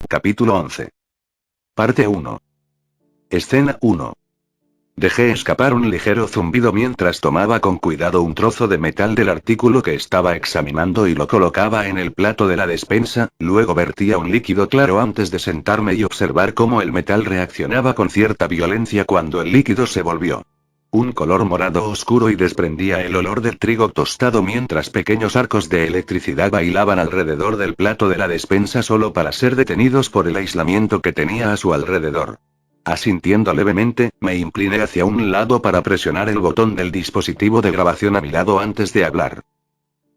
Capítulo 11. Parte 1. Escena 1. Dejé escapar un ligero zumbido mientras tomaba con cuidado un trozo de metal del artículo que estaba examinando y lo colocaba en el plato de la despensa, luego vertía un líquido claro antes de sentarme y observar cómo el metal reaccionaba con cierta violencia cuando el líquido se volvió un color morado oscuro y desprendía el olor del trigo tostado mientras pequeños arcos de electricidad bailaban alrededor del plato de la despensa solo para ser detenidos por el aislamiento que tenía a su alrededor. Asintiendo levemente, me incliné hacia un lado para presionar el botón del dispositivo de grabación a mi lado antes de hablar.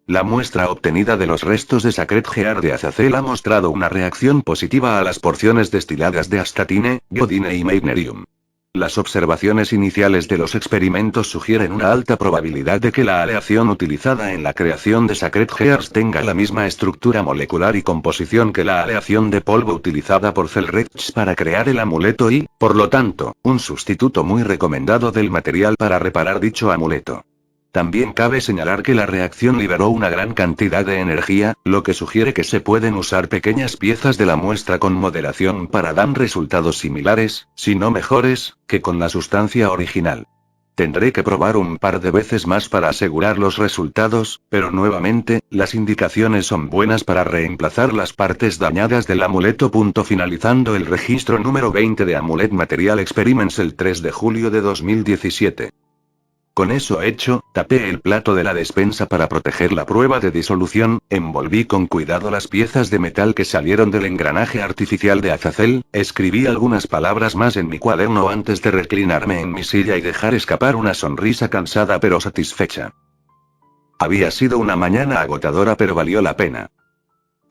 La muestra obtenida de los restos de Sacred Gear de Azazel ha mostrado una reacción positiva a las porciones destiladas de astatine, iodine y magnesium. Las observaciones iniciales de los experimentos sugieren una alta probabilidad de que la aleación utilizada en la creación de Sacred Gears tenga la misma estructura molecular y composición que la aleación de polvo utilizada por Celrech para crear el amuleto y, por lo tanto, un sustituto muy recomendado del material para reparar dicho amuleto. También cabe señalar que la reacción liberó una gran cantidad de energía, lo que sugiere que se pueden usar pequeñas piezas de la muestra con moderación para dar resultados similares, si no mejores, que con la sustancia original. Tendré que probar un par de veces más para asegurar los resultados, pero nuevamente, las indicaciones son buenas para reemplazar las partes dañadas del amuleto. Finalizando el registro número 20 de Amulet Material Experiments el 3 de julio de 2017. Con eso hecho, tapé el plato de la despensa para proteger la prueba de disolución, envolví con cuidado las piezas de metal que salieron del engranaje artificial de Azazel, escribí algunas palabras más en mi cuaderno antes de reclinarme en mi silla y dejar escapar una sonrisa cansada pero satisfecha. Había sido una mañana agotadora pero valió la pena.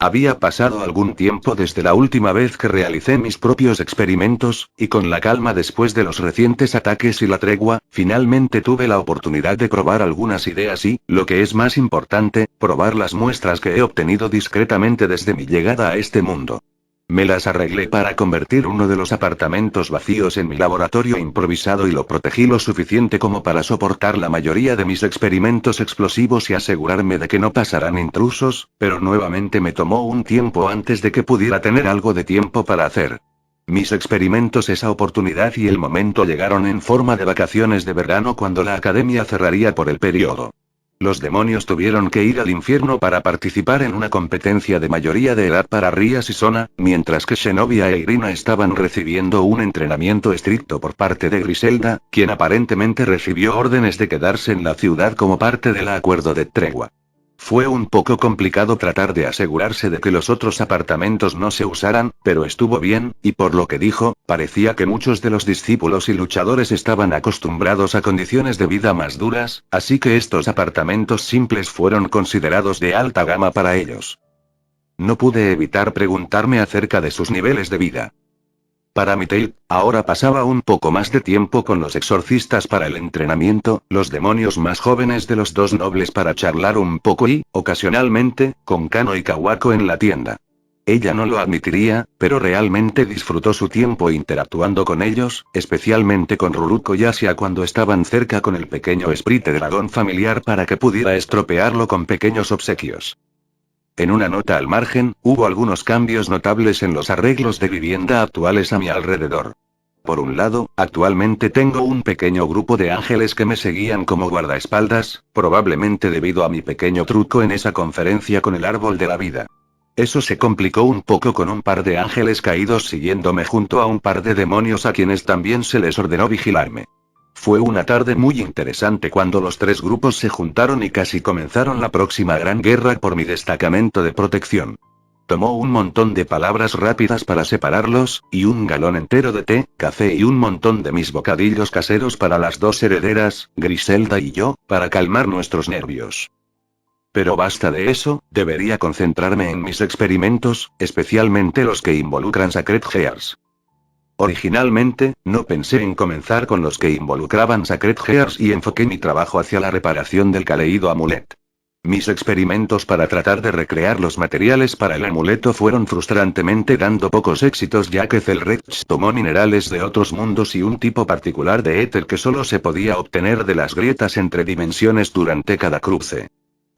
Había pasado algún tiempo desde la última vez que realicé mis propios experimentos, y con la calma después de los recientes ataques y la tregua, finalmente tuve la oportunidad de probar algunas ideas y, lo que es más importante, probar las muestras que he obtenido discretamente desde mi llegada a este mundo. Me las arreglé para convertir uno de los apartamentos vacíos en mi laboratorio improvisado y lo protegí lo suficiente como para soportar la mayoría de mis experimentos explosivos y asegurarme de que no pasarán intrusos, pero nuevamente me tomó un tiempo antes de que pudiera tener algo de tiempo para hacer mis experimentos. Esa oportunidad y el momento llegaron en forma de vacaciones de verano cuando la academia cerraría por el periodo. Los demonios tuvieron que ir al infierno para participar en una competencia de mayoría de edad para Rías y Sona, mientras que Xenovia e Irina estaban recibiendo un entrenamiento estricto por parte de Griselda, quien aparentemente recibió órdenes de quedarse en la ciudad como parte del acuerdo de tregua. Fue un poco complicado tratar de asegurarse de que los otros apartamentos no se usaran, pero estuvo bien, y por lo que dijo, parecía que muchos de los discípulos y luchadores estaban acostumbrados a condiciones de vida más duras, así que estos apartamentos simples fueron considerados de alta gama para ellos. No pude evitar preguntarme acerca de sus niveles de vida. Para Mitael, ahora pasaba un poco más de tiempo con los exorcistas para el entrenamiento, los demonios más jóvenes de los dos nobles para charlar un poco y, ocasionalmente, con Kano y Kawako en la tienda. Ella no lo admitiría, pero realmente disfrutó su tiempo interactuando con ellos, especialmente con Ruruko y Asia cuando estaban cerca con el pequeño Sprite dragón familiar para que pudiera estropearlo con pequeños obsequios. En una nota al margen, hubo algunos cambios notables en los arreglos de vivienda actuales a mi alrededor. Por un lado, actualmente tengo un pequeño grupo de ángeles que me seguían como guardaespaldas, probablemente debido a mi pequeño truco en esa conferencia con el árbol de la vida. Eso se complicó un poco con un par de ángeles caídos siguiéndome junto a un par de demonios a quienes también se les ordenó vigilarme. Fue una tarde muy interesante cuando los tres grupos se juntaron y casi comenzaron la próxima gran guerra por mi destacamento de protección. Tomó un montón de palabras rápidas para separarlos, y un galón entero de té, café y un montón de mis bocadillos caseros para las dos herederas, Griselda y yo, para calmar nuestros nervios. Pero basta de eso, debería concentrarme en mis experimentos, especialmente los que involucran Sacred Gears. Originalmente, no pensé en comenzar con los que involucraban Sacred Gears y enfoqué mi trabajo hacia la reparación del caído amulet. Mis experimentos para tratar de recrear los materiales para el amuleto fueron frustrantemente dando pocos éxitos ya que Celrech tomó minerales de otros mundos y un tipo particular de éter que solo se podía obtener de las grietas entre dimensiones durante cada cruce.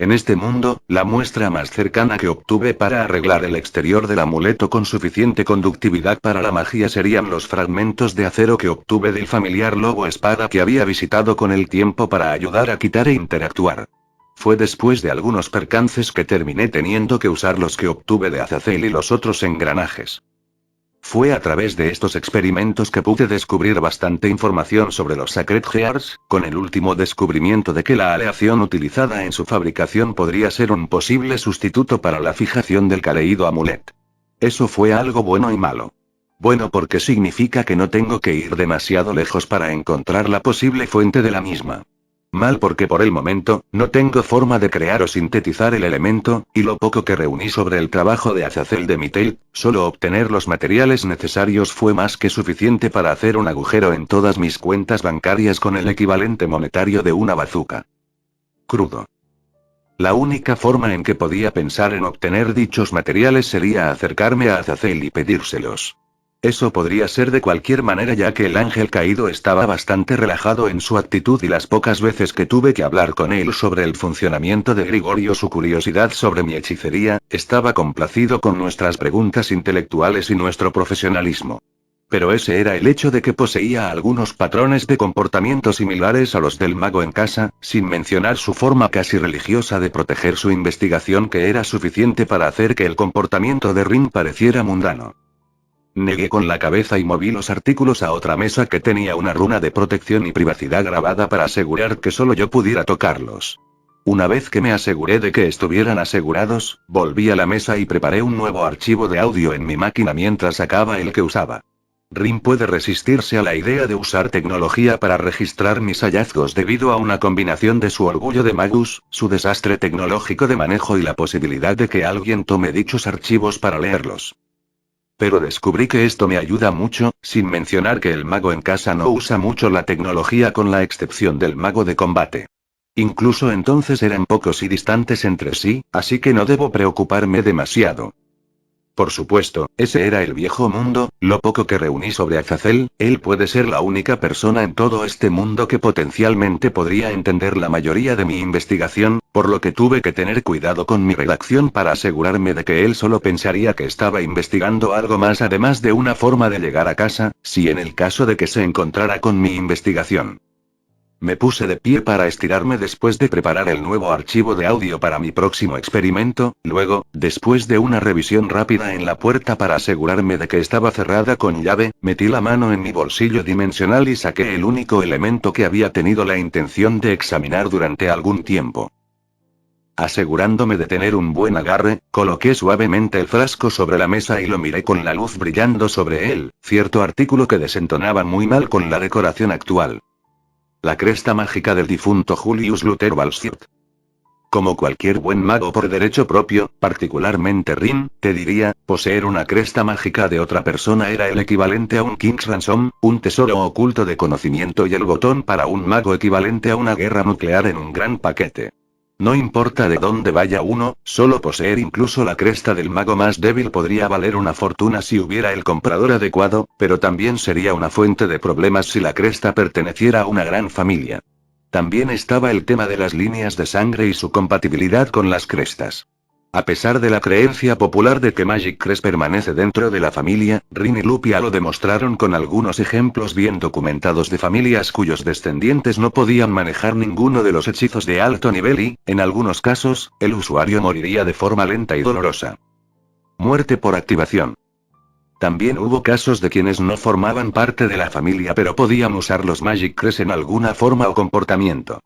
En este mundo, la muestra más cercana que obtuve para arreglar el exterior del amuleto con suficiente conductividad para la magia serían los fragmentos de acero que obtuve del familiar lobo espada que había visitado con el tiempo para ayudar a quitar e interactuar. Fue después de algunos percances que terminé teniendo que usar los que obtuve de Azazel y los otros engranajes. Fue a través de estos experimentos que pude descubrir bastante información sobre los Sacred Gears, con el último descubrimiento de que la aleación utilizada en su fabricación podría ser un posible sustituto para la fijación del caleido amulet. Eso fue algo bueno y malo. Bueno porque significa que no tengo que ir demasiado lejos para encontrar la posible fuente de la misma. Mal porque por el momento, no tengo forma de crear o sintetizar el elemento, y lo poco que reuní sobre el trabajo de Azazel de Mittel, solo obtener los materiales necesarios fue más que suficiente para hacer un agujero en todas mis cuentas bancarias con el equivalente monetario de una bazuca. Crudo. La única forma en que podía pensar en obtener dichos materiales sería acercarme a Azazel y pedírselos. Eso podría ser de cualquier manera ya que el ángel caído estaba bastante relajado en su actitud y las pocas veces que tuve que hablar con él sobre el funcionamiento de Grigorio su curiosidad sobre mi hechicería, estaba complacido con nuestras preguntas intelectuales y nuestro profesionalismo. Pero ese era el hecho de que poseía algunos patrones de comportamiento similares a los del mago en casa, sin mencionar su forma casi religiosa de proteger su investigación que era suficiente para hacer que el comportamiento de Rin pareciera mundano. Negué con la cabeza y moví los artículos a otra mesa que tenía una runa de protección y privacidad grabada para asegurar que solo yo pudiera tocarlos. Una vez que me aseguré de que estuvieran asegurados, volví a la mesa y preparé un nuevo archivo de audio en mi máquina mientras sacaba el que usaba. Rin puede resistirse a la idea de usar tecnología para registrar mis hallazgos debido a una combinación de su orgullo de magus, su desastre tecnológico de manejo y la posibilidad de que alguien tome dichos archivos para leerlos. Pero descubrí que esto me ayuda mucho, sin mencionar que el mago en casa no usa mucho la tecnología con la excepción del mago de combate. Incluso entonces eran pocos y distantes entre sí, así que no debo preocuparme demasiado. Por supuesto, ese era el viejo mundo, lo poco que reuní sobre Azazel, él puede ser la única persona en todo este mundo que potencialmente podría entender la mayoría de mi investigación, por lo que tuve que tener cuidado con mi redacción para asegurarme de que él solo pensaría que estaba investigando algo más además de una forma de llegar a casa, si en el caso de que se encontrara con mi investigación. Me puse de pie para estirarme después de preparar el nuevo archivo de audio para mi próximo experimento, luego, después de una revisión rápida en la puerta para asegurarme de que estaba cerrada con llave, metí la mano en mi bolsillo dimensional y saqué el único elemento que había tenido la intención de examinar durante algún tiempo. Asegurándome de tener un buen agarre, coloqué suavemente el frasco sobre la mesa y lo miré con la luz brillando sobre él, cierto artículo que desentonaba muy mal con la decoración actual. La cresta mágica del difunto Julius Luther Balsirt. Como cualquier buen mago por derecho propio, particularmente Rin, te diría, poseer una cresta mágica de otra persona era el equivalente a un King's Ransom, un tesoro oculto de conocimiento y el botón para un mago equivalente a una guerra nuclear en un gran paquete. No importa de dónde vaya uno, solo poseer incluso la cresta del mago más débil podría valer una fortuna si hubiera el comprador adecuado, pero también sería una fuente de problemas si la cresta perteneciera a una gran familia. También estaba el tema de las líneas de sangre y su compatibilidad con las crestas. A pesar de la creencia popular de que Magic Crest permanece dentro de la familia, Rin y Lupia lo demostraron con algunos ejemplos bien documentados de familias cuyos descendientes no podían manejar ninguno de los hechizos de alto nivel y, en algunos casos, el usuario moriría de forma lenta y dolorosa. Muerte por activación. También hubo casos de quienes no formaban parte de la familia pero podían usar los Magic Crest en alguna forma o comportamiento.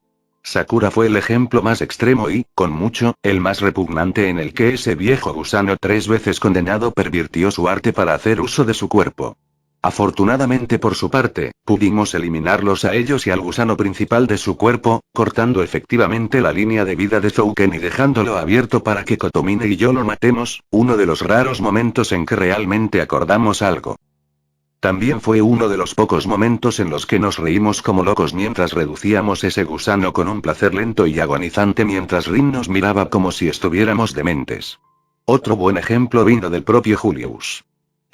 Sakura fue el ejemplo más extremo y, con mucho, el más repugnante en el que ese viejo gusano 3 veces condenado pervirtió su arte para hacer uso de su cuerpo. Afortunadamente por su parte, pudimos eliminarlos a ellos y al gusano principal de su cuerpo, cortando efectivamente la línea de vida de Zouken y dejándolo abierto para que Kotomine y yo lo matemos, uno de los raros momentos en que realmente acordamos algo. También fue uno de los pocos momentos en los que nos reímos como locos mientras reducíamos ese gusano con un placer lento y agonizante mientras Rin nos miraba como si estuviéramos dementes. Otro buen ejemplo vino del propio Julius.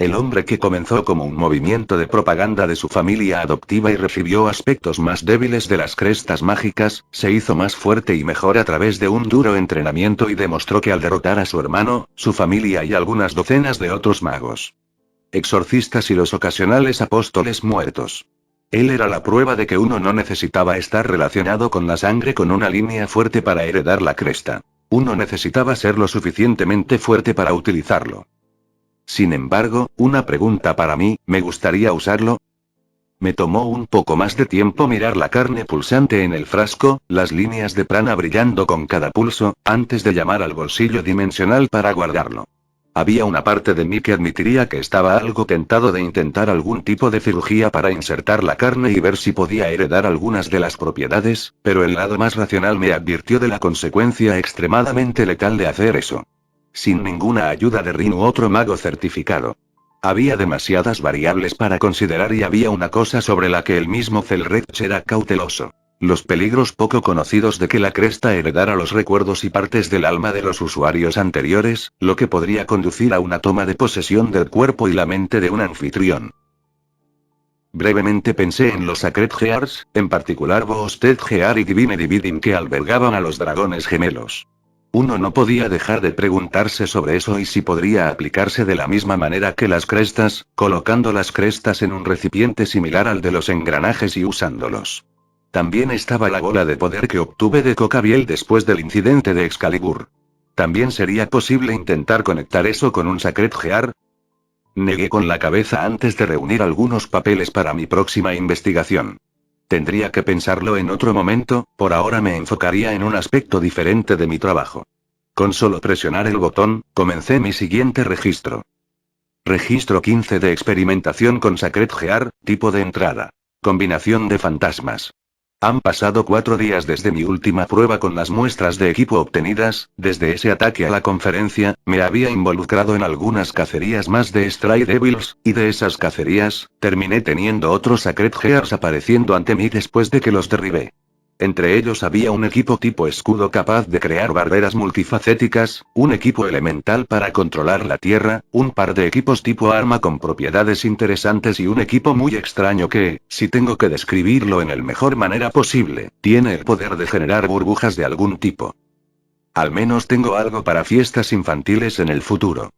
El hombre que comenzó como un movimiento de propaganda de su familia adoptiva y recibió aspectos más débiles de las crestas mágicas, se hizo más fuerte y mejor a través de un duro entrenamiento y demostró que al derrotar a su hermano, su familia y algunas docenas de otros magos, exorcistas y los ocasionales apóstoles muertos, él era la prueba de que uno no necesitaba estar relacionado con la sangre con una línea fuerte para heredar la cresta. Uno necesitaba ser lo suficientemente fuerte para utilizarlo. Sin embargo, una pregunta para mí, ¿me gustaría usarlo? Me tomó un poco más de tiempo mirar la carne pulsante en el frasco, las líneas de prana brillando con cada pulso, antes de llamar al bolsillo dimensional para guardarlo. Había una parte de mí que admitiría que estaba algo tentado de intentar algún tipo de cirugía para insertar la carne y ver si podía heredar algunas de las propiedades, pero el lado más racional me advirtió de la consecuencia extremadamente letal de hacer eso. Sin ninguna ayuda de Rin u otro mago certificado. Había demasiadas variables para considerar y había una cosa sobre la que el mismo Zelrech era cauteloso. Los peligros poco conocidos de que la cresta heredara los recuerdos y partes del alma de los usuarios anteriores, lo que podría conducir a una toma de posesión del cuerpo y la mente de un anfitrión. Brevemente pensé en los Sacred Gears, en particular Boosted Gear y Divine Dividing que albergaban a los dragones gemelos. Uno no podía dejar de preguntarse sobre eso y si podría aplicarse de la misma manera que las crestas, colocando las crestas en un recipiente similar al de los engranajes y usándolos. También estaba la bola de poder que obtuve de Cocabiel después del incidente de Excalibur. ¿También sería posible intentar conectar eso con un Sacred Gear? Negué con la cabeza antes de reunir algunos papeles para mi próxima investigación. Tendría que pensarlo en otro momento, por ahora me enfocaría en un aspecto diferente de mi trabajo. Con solo presionar el botón, comencé mi siguiente registro. Registro 15 de experimentación con Sacred Gear, tipo de entrada. Combinación de fantasmas. Han pasado 4 días desde mi última prueba con las muestras de equipo obtenidas, desde ese ataque a la conferencia, me había involucrado en algunas cacerías más de Stray Devils, y de esas cacerías, terminé teniendo otros Sacred Gears apareciendo ante mí después de que los derribé. Entre ellos había un equipo tipo escudo capaz de crear barreras multifacéticas, un equipo elemental para controlar la tierra, un par de equipos tipo arma con propiedades interesantes y un equipo muy extraño que, si tengo que describirlo en el mejor manera posible, tiene el poder de generar burbujas de algún tipo. Al menos tengo algo para fiestas infantiles en el futuro.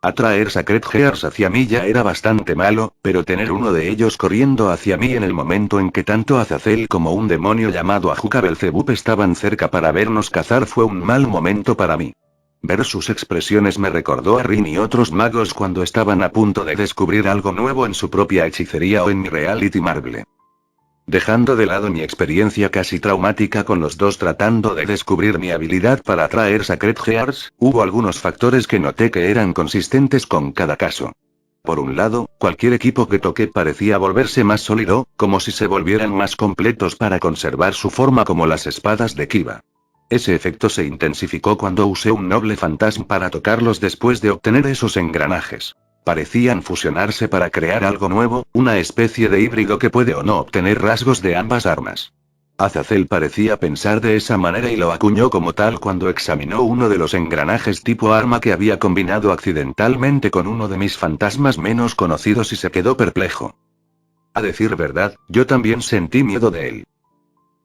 Atraer Sacred Gears hacia mí ya era bastante malo, pero tener uno de ellos corriendo hacia mí en el momento en que tanto Azazel como un demonio llamado Ajuka Belzebub estaban cerca para vernos cazar fue un mal momento para mí. Ver sus expresiones me recordó a Rin y otros magos cuando estaban a punto de descubrir algo nuevo en su propia hechicería o en mi Reality Marble. Dejando de lado mi experiencia casi traumática con los dos tratando de descubrir mi habilidad para atraer Sacred Gears, hubo algunos factores que noté que eran consistentes con cada caso. Por un lado, cualquier equipo que toqué parecía volverse más sólido, como si se volvieran más completos para conservar su forma como las espadas de Kiva. Ese efecto se intensificó cuando usé un noble fantasma para tocarlos después de obtener esos engranajes. Parecían fusionarse para crear algo nuevo, una especie de híbrido que puede o no obtener rasgos de ambas armas. Azazel parecía pensar de esa manera y lo acuñó como tal cuando examinó uno de los engranajes tipo arma que había combinado accidentalmente con uno de mis fantasmas menos conocidos y se quedó perplejo. A decir verdad, yo también sentí miedo de él.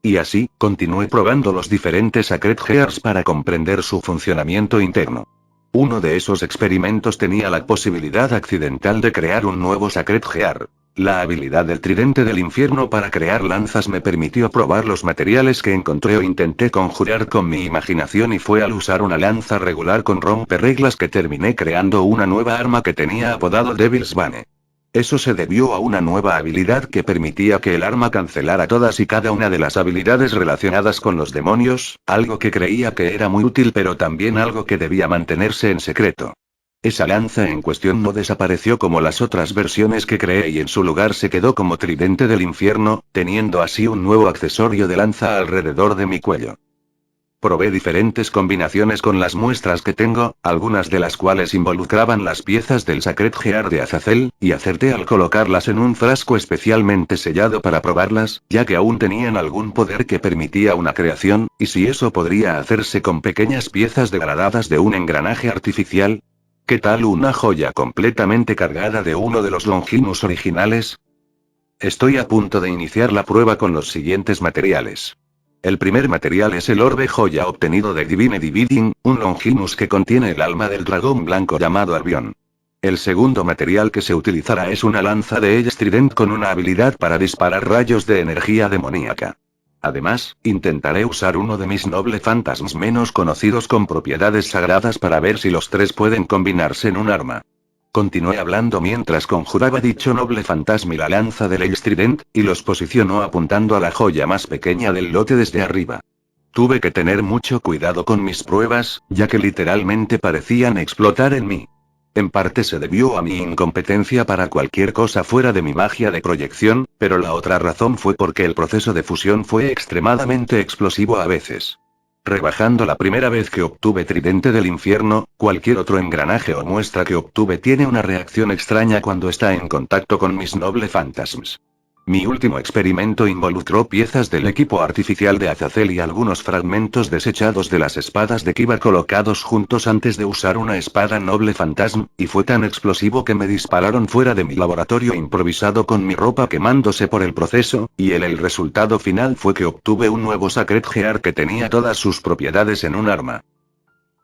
Y así, continué probando los diferentes Sacred Gears para comprender su funcionamiento interno. Uno de esos experimentos tenía la posibilidad accidental de crear un nuevo Sacred Gear. La habilidad del tridente del infierno para crear lanzas me permitió probar los materiales que encontré o intenté conjurar con mi imaginación y fue al usar una lanza regular con romperreglas que terminé creando una nueva arma que tenía apodado Devil's Bane. Eso se debió a una nueva habilidad que permitía que el arma cancelara todas y cada una de las habilidades relacionadas con los demonios, algo que creía que era muy útil pero también algo que debía mantenerse en secreto. Esa lanza en cuestión no desapareció como las otras versiones que creé y en su lugar se quedó como tridente del infierno, teniendo así un nuevo accesorio de lanza alrededor de mi cuello. Probé diferentes combinaciones con las muestras que tengo, algunas de las cuales involucraban las piezas del Sacred Gear de Azazel, y acerté al colocarlas en un frasco especialmente sellado para probarlas, ya que aún tenían algún poder que permitía una creación, y si eso podría hacerse con pequeñas piezas degradadas de un engranaje artificial. ¿Qué tal una joya completamente cargada de uno de los Longinus originales? Estoy a punto de iniciar la prueba con los siguientes materiales. El primer material es el orbe joya obtenido de Divine Dividing, un Longinus que contiene el alma del dragón blanco llamado Albion. El segundo material que se utilizará es una lanza de Edge Trident con una habilidad para disparar rayos de energía demoníaca. Además, intentaré usar uno de mis noble phantasms menos conocidos con propiedades sagradas para ver si los tres pueden combinarse en un arma. Continué hablando mientras conjuraba dicho noble fantasma y la lanza del Edge Trident, y los posicionó apuntando a la joya más pequeña del lote desde arriba. Tuve que tener mucho cuidado con mis pruebas, ya que literalmente parecían explotar en mí. En parte se debió a mi incompetencia para cualquier cosa fuera de mi magia de proyección, pero la otra razón fue porque el proceso de fusión fue extremadamente explosivo a veces. Rebajando la primera vez que obtuve Tridente del Infierno, cualquier otro engranaje o muestra que obtuve tiene una reacción extraña cuando está en contacto con mis noble phantasms. Mi último experimento involucró piezas del equipo artificial de Azazel y algunos fragmentos desechados de las espadas de Kiva colocados juntos antes de usar una espada noble fantasma, y fue tan explosivo que me dispararon fuera de mi laboratorio improvisado con mi ropa quemándose por el proceso, y el resultado final fue que obtuve un nuevo Sacred Gear que tenía todas sus propiedades en un arma.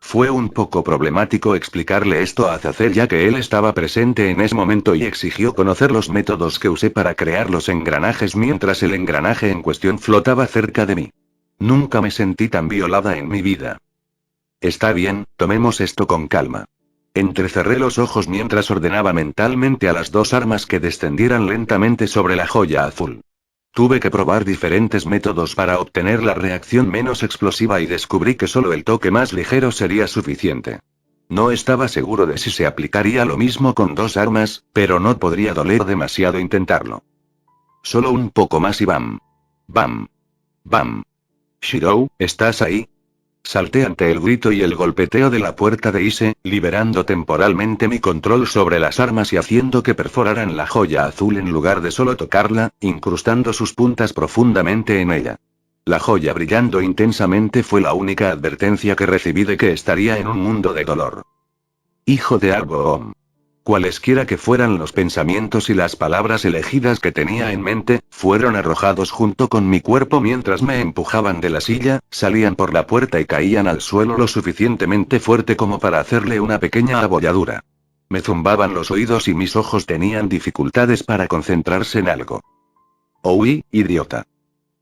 Fue un poco problemático explicarle esto a Azazel ya que él estaba presente en ese momento y exigió conocer los métodos que usé para crear los engranajes mientras el engranaje en cuestión flotaba cerca de mí. Nunca me sentí tan violada en mi vida. Está bien, tomemos esto con calma. Entrecerré los ojos mientras ordenaba mentalmente a las dos armas que descendieran lentamente sobre la joya azul. Tuve que probar diferentes métodos para obtener la reacción menos explosiva y descubrí que solo el toque más ligero sería suficiente. No estaba seguro de si se aplicaría lo mismo con dos armas, pero no podría doler demasiado intentarlo. Solo un poco más y bam. Bam. Bam. Shirou, ¿estás ahí? Salté ante el grito y el golpeteo de la puerta de Ise, liberando temporalmente mi control sobre las armas y haciendo que perforaran la joya azul en lugar de solo tocarla, incrustando sus puntas profundamente en ella. La joya brillando intensamente fue la única advertencia que recibí de que estaría en un mundo de dolor. Hijo de Arboom. Cualesquiera que fueran los pensamientos y las palabras elegidas que tenía en mente, fueron arrojados junto con mi cuerpo mientras me empujaban de la silla, salían por la puerta y caían al suelo lo suficientemente fuerte como para hacerle una pequeña abolladura. Me zumbaban los oídos y mis ojos tenían dificultades para concentrarse en algo. Oí, idiota.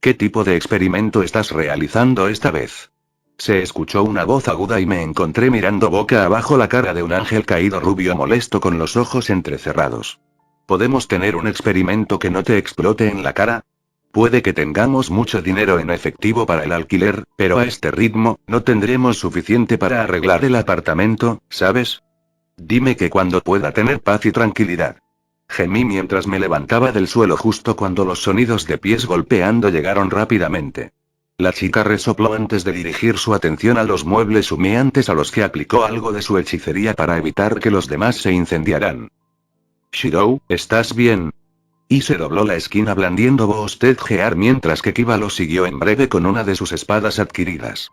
¿Qué tipo de experimento estás realizando esta vez? Se escuchó una voz aguda y me encontré mirando boca abajo la cara de un ángel caído rubio molesto con los ojos entrecerrados. ¿Podemos tener un experimento que no te explote en la cara? Puede que tengamos mucho dinero en efectivo para el alquiler, pero a este ritmo, no tendremos suficiente para arreglar el apartamento, ¿sabes? Dime que cuando pueda tener paz y tranquilidad. Gemí mientras me levantaba del suelo justo cuando los sonidos de pies golpeando llegaron rápidamente. La chica resopló antes de dirigir su atención a los muebles humeantes a los que aplicó algo de su hechicería para evitar que los demás se incendiaran. Shirou, ¿estás bien? Y se dobló la esquina blandiendo bostezear mientras que Kiva lo siguió en breve con una de sus espadas adquiridas.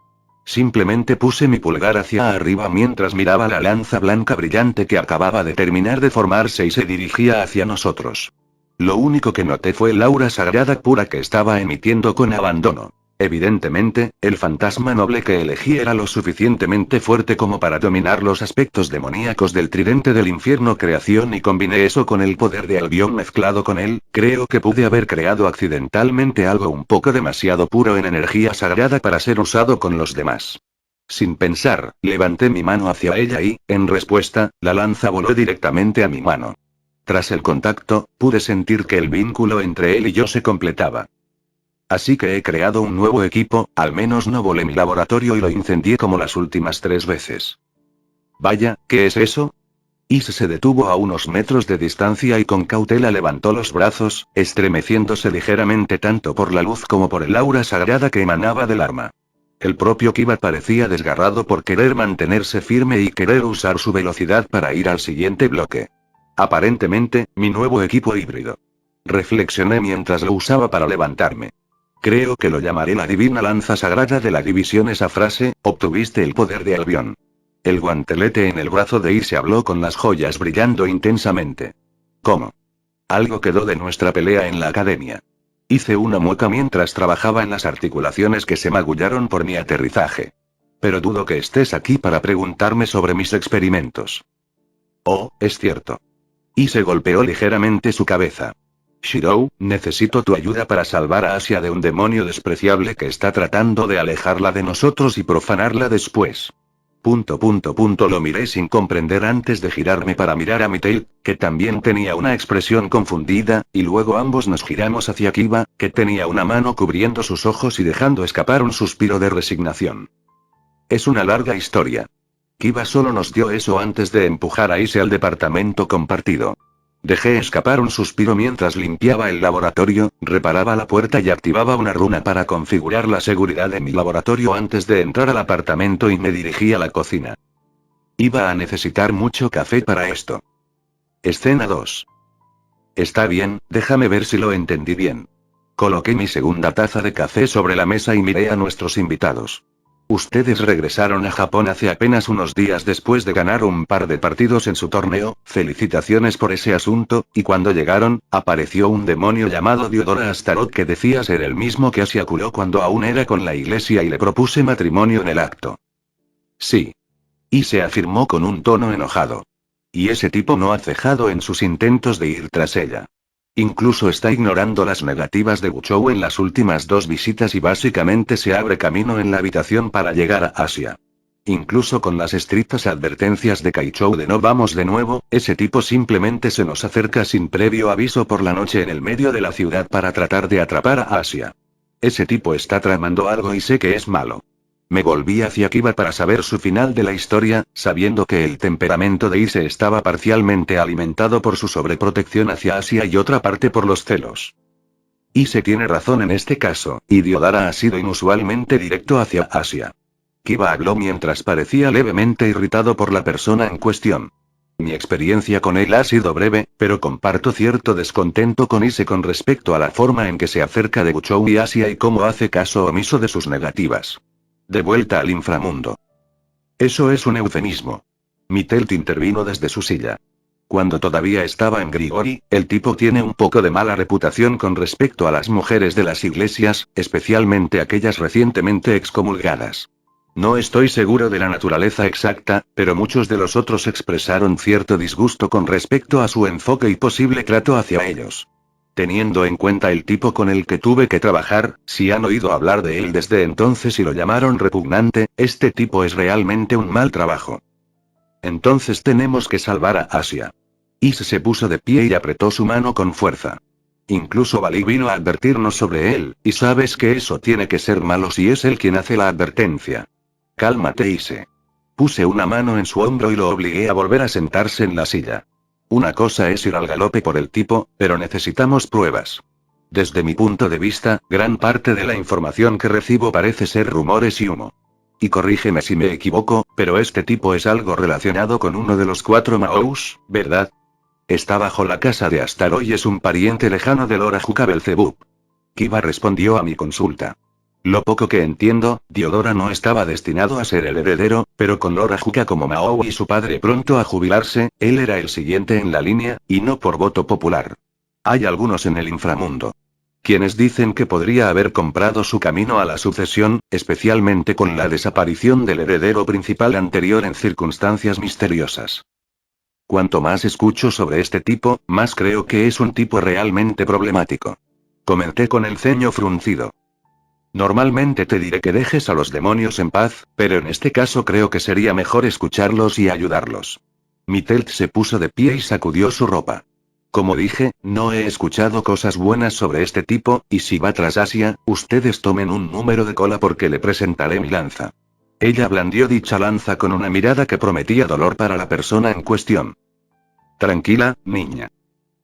Simplemente puse mi pulgar hacia arriba mientras miraba la lanza blanca brillante que acababa de terminar de formarse y se dirigía hacia nosotros. Lo único que noté fue el aura sagrada pura que estaba emitiendo con abandono. Evidentemente, el fantasma noble que elegí era lo suficientemente fuerte como para dominar los aspectos demoníacos del Tridente del Infierno creación y combiné eso con el poder de Albion mezclado con él, creo que pude haber creado accidentalmente algo un poco demasiado puro en energía sagrada para ser usado con los demás. Sin pensar, levanté mi mano hacia ella y, en respuesta, la lanza voló directamente a mi mano. Tras el contacto, pude sentir que el vínculo entre él y yo se completaba. Así que he creado un nuevo equipo, al menos no volé mi laboratorio y lo incendié como las últimas 3 veces. Vaya, ¿qué es eso? Ise se detuvo a unos metros de distancia y con cautela levantó los brazos, estremeciéndose ligeramente tanto por la luz como por el aura sagrada que emanaba del arma. El propio Kiva parecía desgarrado por querer mantenerse firme y querer usar su velocidad para ir al siguiente bloque. Aparentemente, mi nuevo equipo híbrido. Reflexioné mientras lo usaba para levantarme. Creo que lo llamaré la divina lanza sagrada de la división. Esa frase, obtuviste el poder de Albion. El guantelete en el brazo de Ise habló con las joyas brillando intensamente. ¿Cómo? Algo quedó de nuestra pelea en la academia. Hice una mueca mientras trabajaba en las articulaciones que se magullaron por mi aterrizaje. Pero dudo que estés aquí para preguntarme sobre mis experimentos. Oh, es cierto. Ise golpeó ligeramente su cabeza. Shirou, necesito tu ayuda para salvar a Asia de un demonio despreciable que está tratando de alejarla de nosotros y profanarla después. Lo miré sin comprender antes de girarme para mirar a Mitail, que también tenía una expresión confundida, y luego ambos nos giramos hacia Kiba, que tenía una mano cubriendo sus ojos y dejando escapar un suspiro de resignación. Es una larga historia. Kiba solo nos dio eso antes de empujar a Ise al departamento compartido. Dejé escapar un suspiro mientras limpiaba el laboratorio, reparaba la puerta y activaba una runa para configurar la seguridad de mi laboratorio antes de entrar al apartamento y me dirigí a la cocina. Iba a necesitar mucho café para esto. Escena 2. Está bien, déjame ver si lo entendí bien. Coloqué mi segunda taza de café sobre la mesa y miré a nuestros invitados. Ustedes regresaron a Japón hace apenas unos días después de ganar un par de partidos en su torneo, felicitaciones por ese asunto, y cuando llegaron, apareció un demonio llamado Diodora Astaroth que decía ser el mismo que Asia curó cuando aún era con la iglesia y le propuse matrimonio en el acto. Sí. Y se afirmó con un tono enojado. Y ese tipo no ha cejado en sus intentos de ir tras ella. Incluso está ignorando las negativas de Guchou en las últimas 2 visitas y básicamente se abre camino en la habitación para llegar a Asia. Incluso con las estrictas advertencias de Kaichou de no vamos de nuevo, ese tipo simplemente se nos acerca sin previo aviso por la noche en el medio de la ciudad para tratar de atrapar a Asia. Ese tipo está tramando algo y sé que es malo. Me volví hacia Kiba para saber su final de la historia, sabiendo que el temperamento de Ise estaba parcialmente alimentado por su sobreprotección hacia Asia y otra parte por los celos. Ise tiene razón en este caso, y Diodara ha sido inusualmente directo hacia Asia. Kiba habló mientras parecía levemente irritado por la persona en cuestión. Mi experiencia con él ha sido breve, pero comparto cierto descontento con Ise con respecto a la forma en que se acerca de Guchou y Asia y cómo hace caso omiso de sus negativas. De vuelta al inframundo. Eso es un eufemismo. Mitelt intervino desde su silla. Cuando todavía estaba en Grigori, el tipo tiene un poco de mala reputación con respecto a las mujeres de las iglesias, especialmente aquellas recientemente excomulgadas. No estoy seguro de la naturaleza exacta, pero muchos de los otros expresaron cierto disgusto con respecto a su enfoque y posible trato hacia ellos. Teniendo en cuenta el tipo con el que tuve que trabajar, si han oído hablar de él desde entonces y lo llamaron repugnante, este tipo es realmente un mal trabajo. Entonces tenemos que salvar a Asia. Ise se puso de pie y apretó su mano con fuerza. Incluso Bali vino a advertirnos sobre él, y sabes que eso tiene que ser malo si es él quien hace la advertencia. Cálmate, Ise. Puse una mano en su hombro y lo obligué a volver a sentarse en la silla. Una cosa es ir al galope por el tipo, pero necesitamos pruebas. Desde mi punto de vista, gran parte de la información que recibo parece ser rumores y humo. Y corrígeme si me equivoco, pero este tipo es algo relacionado con uno de los 4 Maous, ¿verdad? Está bajo la casa de Astaroth y es un pariente lejano del Orajuca Belzebub. Kiba respondió a mi consulta. Lo poco que entiendo, Diodora no estaba destinado a ser el heredero, pero con Lora Juca como Mao y su padre pronto a jubilarse, él era el siguiente en la línea, y no por voto popular. Hay algunos en el inframundo. Quienes dicen que podría haber comprado su camino a la sucesión, especialmente con la desaparición del heredero principal anterior en circunstancias misteriosas. Cuanto más escucho sobre este tipo, más creo que es un tipo realmente problemático. Comenté con el ceño fruncido. Normalmente te diré que dejes a los demonios en paz, pero en este caso creo que sería mejor escucharlos y ayudarlos. Mitelt se puso de pie y sacudió su ropa. Como dije, no he escuchado cosas buenas sobre este tipo, y si va tras Asia, ustedes tomen un número de cola porque le presentaré mi lanza. Ella blandió dicha lanza con una mirada que prometía dolor para la persona en cuestión. Tranquila, niña.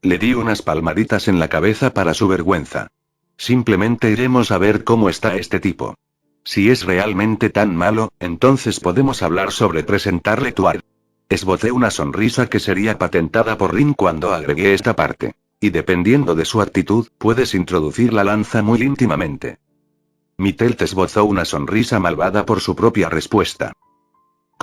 Le di unas palmaditas en la cabeza para su vergüenza. Simplemente iremos a ver cómo está este tipo. Si es realmente tan malo, entonces podemos hablar sobre presentarle tu arte. Esbocé una sonrisa que sería patentada por Rin cuando agregué esta parte. Y dependiendo de su actitud, puedes introducir la lanza muy íntimamente. Mitelt esbozó una sonrisa malvada por su propia respuesta.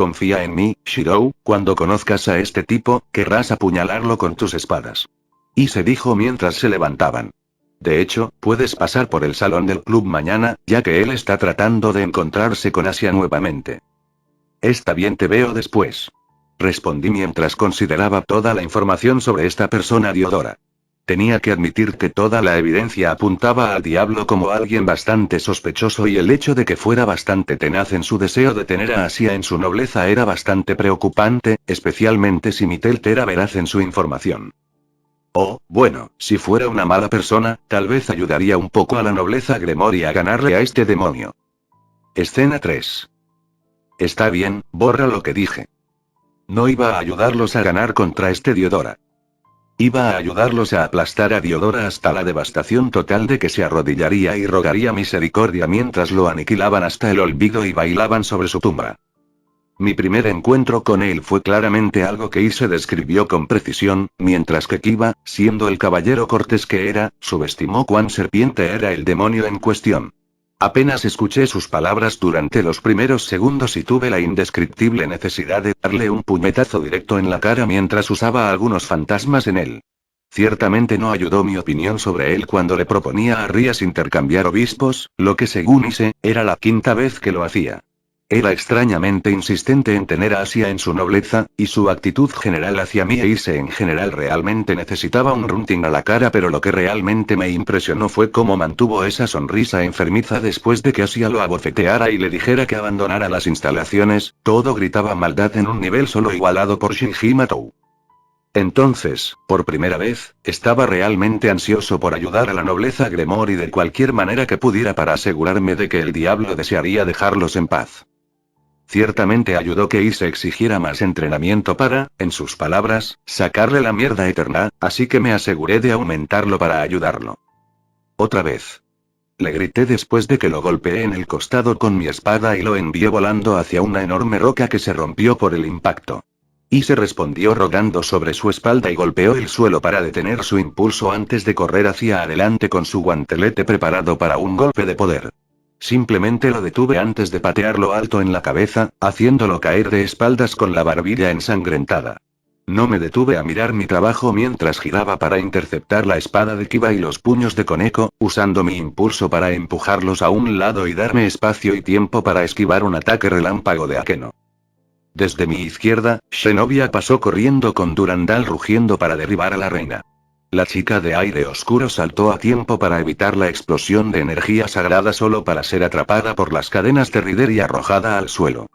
Confía en mí, Shirou, cuando conozcas a este tipo, querrás apuñalarlo con tus espadas. Ise dijo mientras se levantaban. De hecho, puedes pasar por el salón del club mañana, ya que él está tratando de encontrarse con Asia nuevamente. Está bien, te veo después. Respondí mientras consideraba toda la información sobre esta persona Diodora. Tenía que admitir que toda la evidencia apuntaba al diablo como alguien bastante sospechoso y el hecho de que fuera bastante tenaz en su deseo de tener a Asia en su nobleza era bastante preocupante, especialmente si Mitelt era veraz en su información. Oh, bueno, si fuera una mala persona, tal vez ayudaría un poco a la nobleza Gremory a ganarle a este demonio. Escena 3. Está bien, borra lo que dije. No iba a ayudarlos a ganar contra este Diodora. Iba a ayudarlos a aplastar a Diodora hasta la devastación total de que se arrodillaría y rogaría misericordia mientras lo aniquilaban hasta el olvido y bailaban sobre su tumba. Mi primer encuentro con él fue claramente algo que Ise describió con precisión, mientras que Kiba, siendo el caballero cortés que era, subestimó cuán serpiente era el demonio en cuestión. Apenas escuché sus palabras durante los primeros segundos y tuve la indescriptible necesidad de darle un puñetazo directo en la cara mientras usaba algunos fantasmas en él. Ciertamente no ayudó mi opinión sobre él cuando le proponía a Rías intercambiar obispos, lo que según Ise, era la quinta vez que lo hacía. Era extrañamente insistente en tener a Asia en su nobleza, y su actitud general hacia mí e Ise en general realmente necesitaba un runting a la cara, pero lo que realmente me impresionó fue cómo mantuvo esa sonrisa enfermiza después de que Asia lo abofeteara y le dijera que abandonara las instalaciones. Todo gritaba maldad en un nivel solo igualado por Shinji Matou. Entonces, por primera vez, estaba realmente ansioso por ayudar a la nobleza Gremory de cualquier manera que pudiera para asegurarme de que el diablo desearía dejarlos en paz. Ciertamente ayudó que Ise exigiera más entrenamiento para, en sus palabras, sacarle la mierda eterna, así que me aseguré de aumentarlo para ayudarlo. Otra vez. Le grité después de que lo golpeé en el costado con mi espada y lo envié volando hacia una enorme roca que se rompió por el impacto. Ise respondió rodando sobre su espalda y golpeó el suelo para detener su impulso antes de correr hacia adelante con su guantelete preparado para un golpe de poder. Simplemente lo detuve antes de patearlo alto en la cabeza, haciéndolo caer de espaldas con la barbilla ensangrentada. No me detuve a mirar mi trabajo mientras giraba para interceptar la espada de Kiba y los puños de Koneko, usando mi impulso para empujarlos a un lado y darme espacio y tiempo para esquivar un ataque relámpago de Akeno. Desde mi izquierda, Zenobia pasó corriendo con Durandal rugiendo para derribar a la reina. La chica de aire oscuro saltó a tiempo para evitar la explosión de energía sagrada solo para ser atrapada por las cadenas de Rider y arrojada al suelo.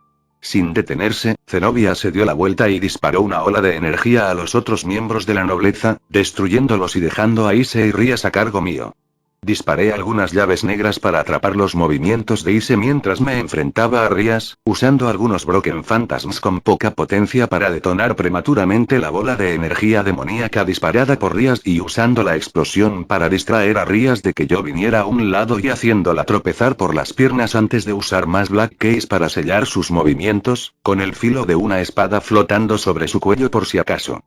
Sin detenerse, Zenobia se dio la vuelta y disparó una ola de energía a los otros miembros de la nobleza, destruyéndolos y dejando a Ise y Rías a cargo mío. Disparé algunas llaves negras para atrapar los movimientos de Ise mientras me enfrentaba a Rías, usando algunos Broken Phantasms con poca potencia para detonar prematuramente la bola de energía demoníaca disparada por Rías y usando la explosión para distraer a Rías de que yo viniera a un lado y haciéndola tropezar por las piernas antes de usar más Black Case para sellar sus movimientos, con el filo de una espada flotando sobre su cuello por si acaso.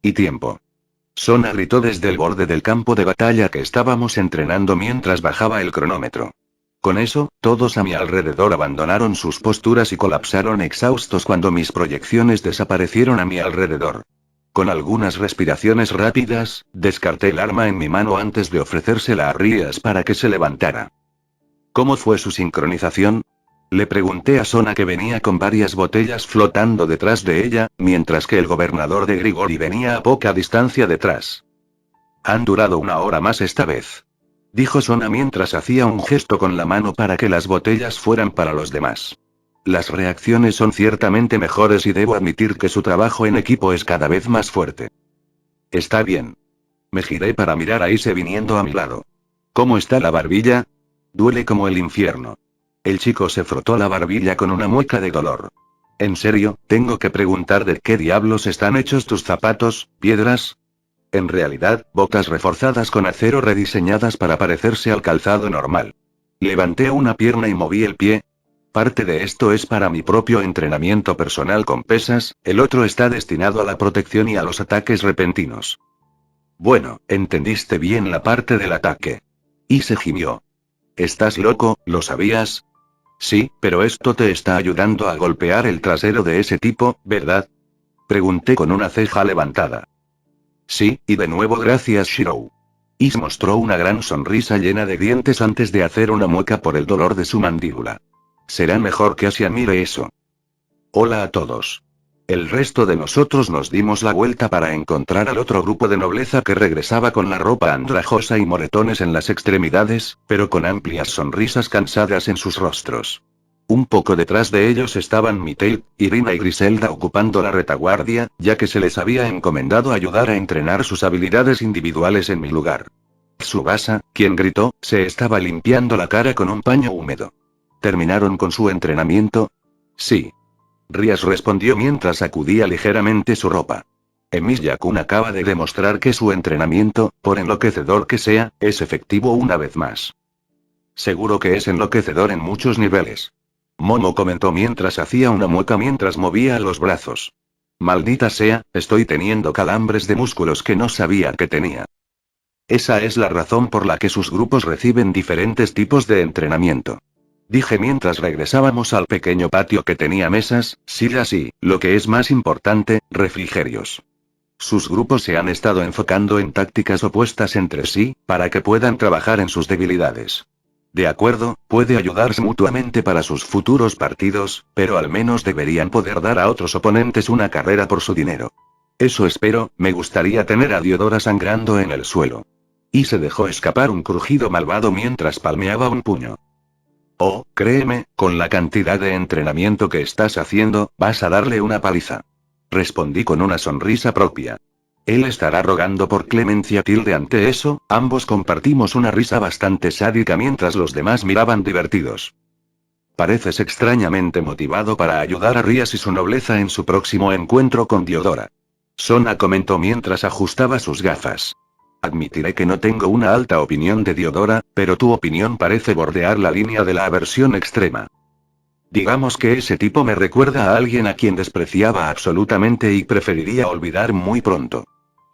Y tiempo. Sona gritó desde el borde del campo de batalla que estábamos entrenando mientras bajaba el cronómetro. Con eso, todos a mi alrededor abandonaron sus posturas y colapsaron exhaustos cuando mis proyecciones desaparecieron a mi alrededor. Con algunas respiraciones rápidas, descarté el arma en mi mano antes de ofrecérsela a Rías para que se levantara. ¿Cómo fue su sincronización? Le pregunté a Sona, que venía con varias botellas flotando detrás de ella, mientras que el gobernador de Grigori venía a poca distancia detrás. Han durado una hora más esta vez, dijo Sona mientras hacía un gesto con la mano para que las botellas fueran para los demás. Las reacciones son ciertamente mejores y debo admitir que su trabajo en equipo es cada vez más fuerte. Está bien. Me giré para mirar a Ise viniendo a mi lado. ¿Cómo está la barbilla? Duele como el infierno. El chico se frotó la barbilla con una mueca de dolor. ¿En serio, tengo que preguntar de qué diablos están hechos tus zapatos, piedras? En realidad, botas reforzadas con acero rediseñadas para parecerse al calzado normal. Levanté una pierna y moví el pie. Parte de esto es para mi propio entrenamiento personal con pesas, el otro está destinado a la protección y a los ataques repentinos. Bueno, entendiste bien la parte del ataque. Y se gimió. ¿Estás loco, lo sabías? Sí, pero esto te está ayudando a golpear el trasero de ese tipo, ¿verdad? Pregunté con una ceja levantada. Sí, y de nuevo gracias Shirou. Is mostró una gran sonrisa llena de dientes antes de hacer una mueca por el dolor de su mandíbula. Será mejor que Asia mire eso. Hola a todos. El resto de nosotros nos dimos la vuelta para encontrar al otro grupo de nobleza que regresaba con la ropa andrajosa y moretones en las extremidades, pero con amplias sonrisas cansadas en sus rostros. Un poco detrás de ellos estaban Mikael, Irina y Griselda ocupando la retaguardia, ya que se les había encomendado ayudar a entrenar sus habilidades individuales en mi lugar. Tsubasa, quien gritó, se estaba limpiando la cara con un paño húmedo. ¿Terminaron con su entrenamiento? Sí. Rías respondió mientras sacudía ligeramente su ropa. Emilia-kun acaba de demostrar que su entrenamiento, por enloquecedor que sea, es efectivo una vez más. Seguro que es enloquecedor en muchos niveles. Momo comentó mientras hacía una mueca mientras movía los brazos. Maldita sea, estoy teniendo calambres de músculos que no sabía que tenía. Esa es la razón por la que sus grupos reciben diferentes tipos de entrenamiento. Dije mientras regresábamos al pequeño patio que tenía mesas, sillas y, lo que es más importante, refrigerios. Sus grupos se han estado enfocando en tácticas opuestas entre sí, para que puedan trabajar en sus debilidades. De acuerdo, puede ayudarse mutuamente para sus futuros partidos, pero al menos deberían poder dar a otros oponentes una carrera por su dinero. Eso espero, me gustaría tener a Diodora sangrando en el suelo. Y se dejó escapar un crujido malvado mientras palmeaba un puño. Oh, créeme, con la cantidad de entrenamiento que estás haciendo, vas a darle una paliza. Respondí con una sonrisa propia. Él estará rogando por clemencia tilde ante eso, ambos compartimos una risa bastante sádica mientras los demás miraban divertidos. Pareces extrañamente motivado para ayudar a Rías y su nobleza en su próximo encuentro con Diodora. Sona comentó mientras ajustaba sus gafas. Admitiré que no tengo una alta opinión de Diodora, pero tu opinión parece bordear la línea de la aversión extrema. Digamos que ese tipo me recuerda a alguien a quien despreciaba absolutamente y preferiría olvidar muy pronto.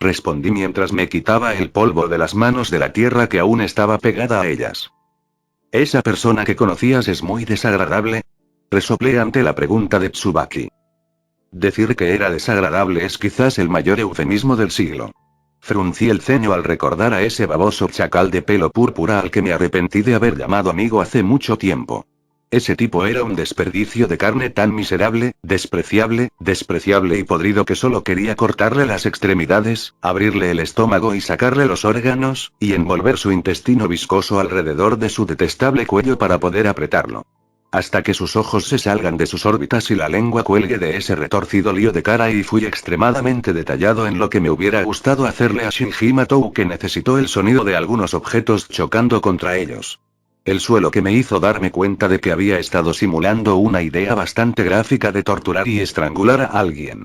Respondí mientras me quitaba el polvo de las manos de la tierra que aún estaba pegada a ellas. ¿Esa persona que conocías es muy desagradable? Resoplé ante la pregunta de Tsubaki. Decir que era desagradable es quizás el mayor eufemismo del siglo. Fruncí el ceño al recordar a ese baboso chacal de pelo púrpura al que me arrepentí de haber llamado amigo hace mucho tiempo. Ese tipo era un desperdicio de carne tan miserable, despreciable y podrido que solo quería cortarle las extremidades, abrirle el estómago y sacarle los órganos, y envolver su intestino viscoso alrededor de su detestable cuello para poder apretarlo. Hasta que sus ojos se salgan de sus órbitas y la lengua cuelgue de ese retorcido lío de cara y fui extremadamente detallado en lo que me hubiera gustado hacerle a Shinji Matou que necesitó el sonido de algunos objetos chocando contra ellos. El suelo que me hizo darme cuenta de que había estado simulando una idea bastante gráfica de torturar y estrangular a alguien.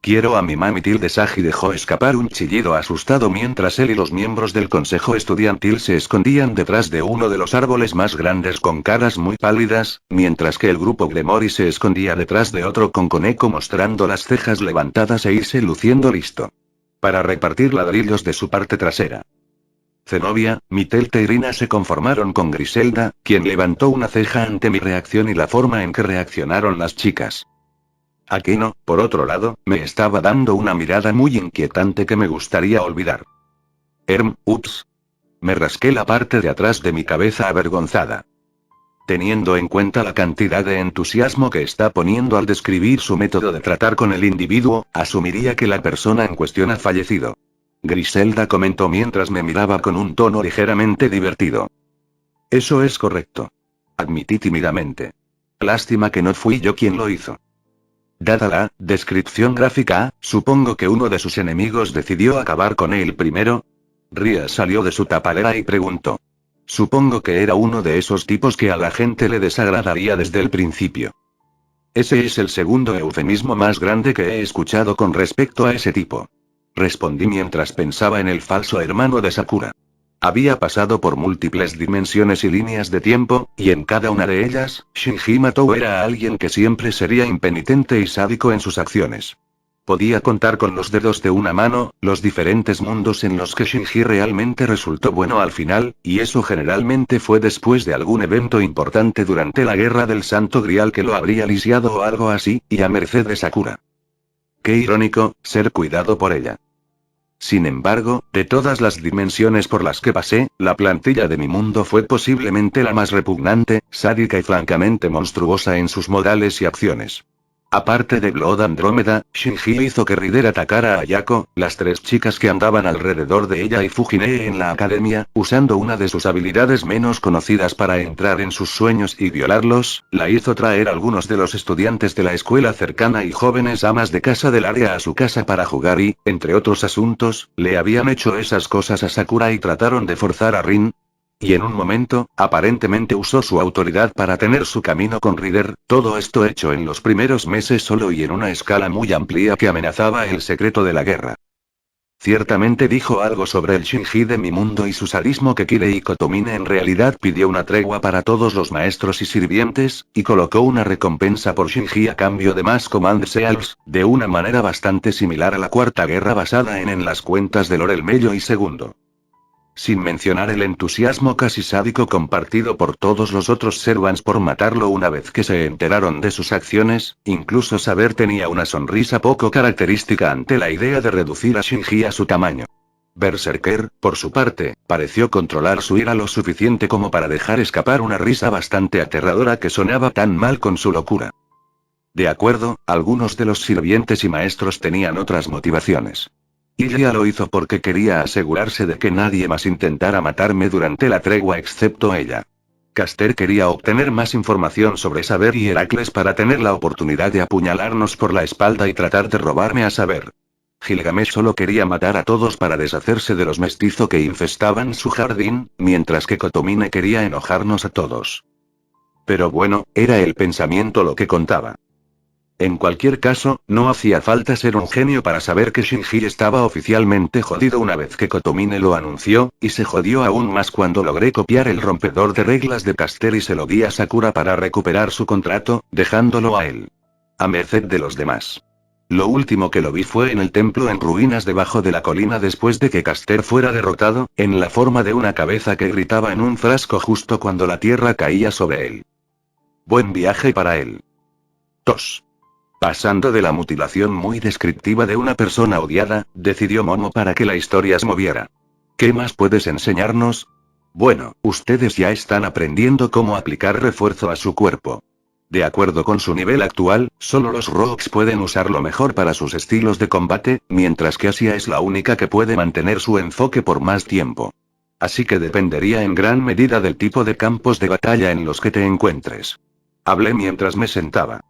Quiero a mi mami tilde Sagi dejó escapar un chillido asustado mientras él y los miembros del consejo estudiantil se escondían detrás de uno de los árboles más grandes con caras muy pálidas, mientras que el grupo Gremory se escondía detrás de otro con Koneko mostrando las cejas levantadas e irse luciendo listo para repartir ladrillos de su parte trasera. Zenobia, Mitelte y Irina se conformaron con Griselda, quien levantó una ceja ante mi reacción y la forma en que reaccionaron las chicas. Aquino, por otro lado, me estaba dando una mirada muy inquietante que me gustaría olvidar. Ups. Me rasqué la parte de atrás de mi cabeza avergonzada. Teniendo en cuenta la cantidad de entusiasmo que está poniendo al describir su método de tratar con el individuo, asumiría que la persona en cuestión ha fallecido. Griselda comentó mientras me miraba con un tono ligeramente divertido. Eso es correcto. Admití tímidamente. Lástima que no fui yo quien lo hizo. Dada la descripción gráfica, supongo que uno de sus enemigos decidió acabar con él primero. Ria salió de su tapadera y preguntó. Supongo que era uno de esos tipos que a la gente le desagradaría desde el principio. Ese es el segundo eufemismo más grande que he escuchado con respecto a ese tipo. Respondí mientras pensaba en el falso hermano de Sakura. Había pasado por múltiples dimensiones y líneas de tiempo, y en cada una de ellas, Shinji Matou era alguien que siempre sería impenitente y sádico en sus acciones. Podía contar con los dedos de una mano, los diferentes mundos en los que Shinji realmente resultó bueno al final, y eso generalmente fue después de algún evento importante durante la Guerra del Santo Grial que lo habría lisiado o algo así, y a merced de Sakura. Qué irónico, ser cuidado por ella. Sin embargo, de todas las dimensiones por las que pasé, la plantilla de mi mundo fue posiblemente la más repugnante, sádica y francamente monstruosa en sus modales y acciones. Aparte de Blood Andrómeda, Shinji hizo que Rider atacara a Ayako, las tres chicas que andaban alrededor de ella y Fujine en la academia, usando una de sus habilidades menos conocidas para entrar en sus sueños y violarlos, la hizo traer algunos de los estudiantes de la escuela cercana y jóvenes amas de casa del área a su casa para jugar y, entre otros asuntos, le habían hecho esas cosas a Sakura y trataron de forzar a Rin. Y en un momento, aparentemente usó su autoridad para tener su camino con Rider, todo esto hecho en los primeros meses solo y en una escala muy amplia que amenazaba el secreto de la guerra. Ciertamente dijo algo sobre el Shinji de mi mundo y su sadismo que Kirei Kotomine en realidad pidió una tregua para todos los maestros y sirvientes, y colocó una recompensa por Shinji a cambio de más Command Seals, de una manera bastante similar a la Cuarta Guerra basada en las cuentas de Lorel Mello y Segundo. Sin mencionar el entusiasmo casi sádico compartido por todos los otros servants por matarlo una vez que se enteraron de sus acciones, incluso Saber tenía una sonrisa poco característica ante la idea de reducir a Shinji a su tamaño. Berserker, por su parte, pareció controlar su ira lo suficiente como para dejar escapar una risa bastante aterradora que sonaba tan mal con su locura. De acuerdo, algunos de los sirvientes y maestros tenían otras motivaciones. Ilya lo hizo porque quería asegurarse de que nadie más intentara matarme durante la tregua excepto ella. Caster quería obtener más información sobre Saber y Heracles para tener la oportunidad de apuñalarnos por la espalda y tratar de robarme a Saber. Gilgamesh solo quería matar a todos para deshacerse de los mestizos que infestaban su jardín, mientras que Kotomine quería enojarnos a todos. Pero bueno, era el pensamiento lo que contaba. En cualquier caso, no hacía falta ser un genio para saber que Shinji estaba oficialmente jodido una vez que Kotomine lo anunció, y se jodió aún más cuando logré copiar el rompedor de reglas de Caster y se lo di a Sakura para recuperar su contrato, dejándolo a él. A merced de los demás. Lo último que lo vi fue en el templo en ruinas debajo de la colina después de que Caster fuera derrotado, en la forma de una cabeza que gritaba en un frasco justo cuando la tierra caía sobre él. Buen viaje para él. Tos. Pasando de la mutilación muy descriptiva de una persona odiada, decidió Momo para que la historia se moviera. ¿Qué más puedes enseñarnos? Bueno, ustedes ya están aprendiendo cómo aplicar refuerzo a su cuerpo. De acuerdo con su nivel actual, solo los Rocks pueden usarlo mejor para sus estilos de combate, mientras que Asia es la única que puede mantener su enfoque por más tiempo. Así que dependería en gran medida del tipo de campos de batalla en los que te encuentres. Hablé mientras me sentaba.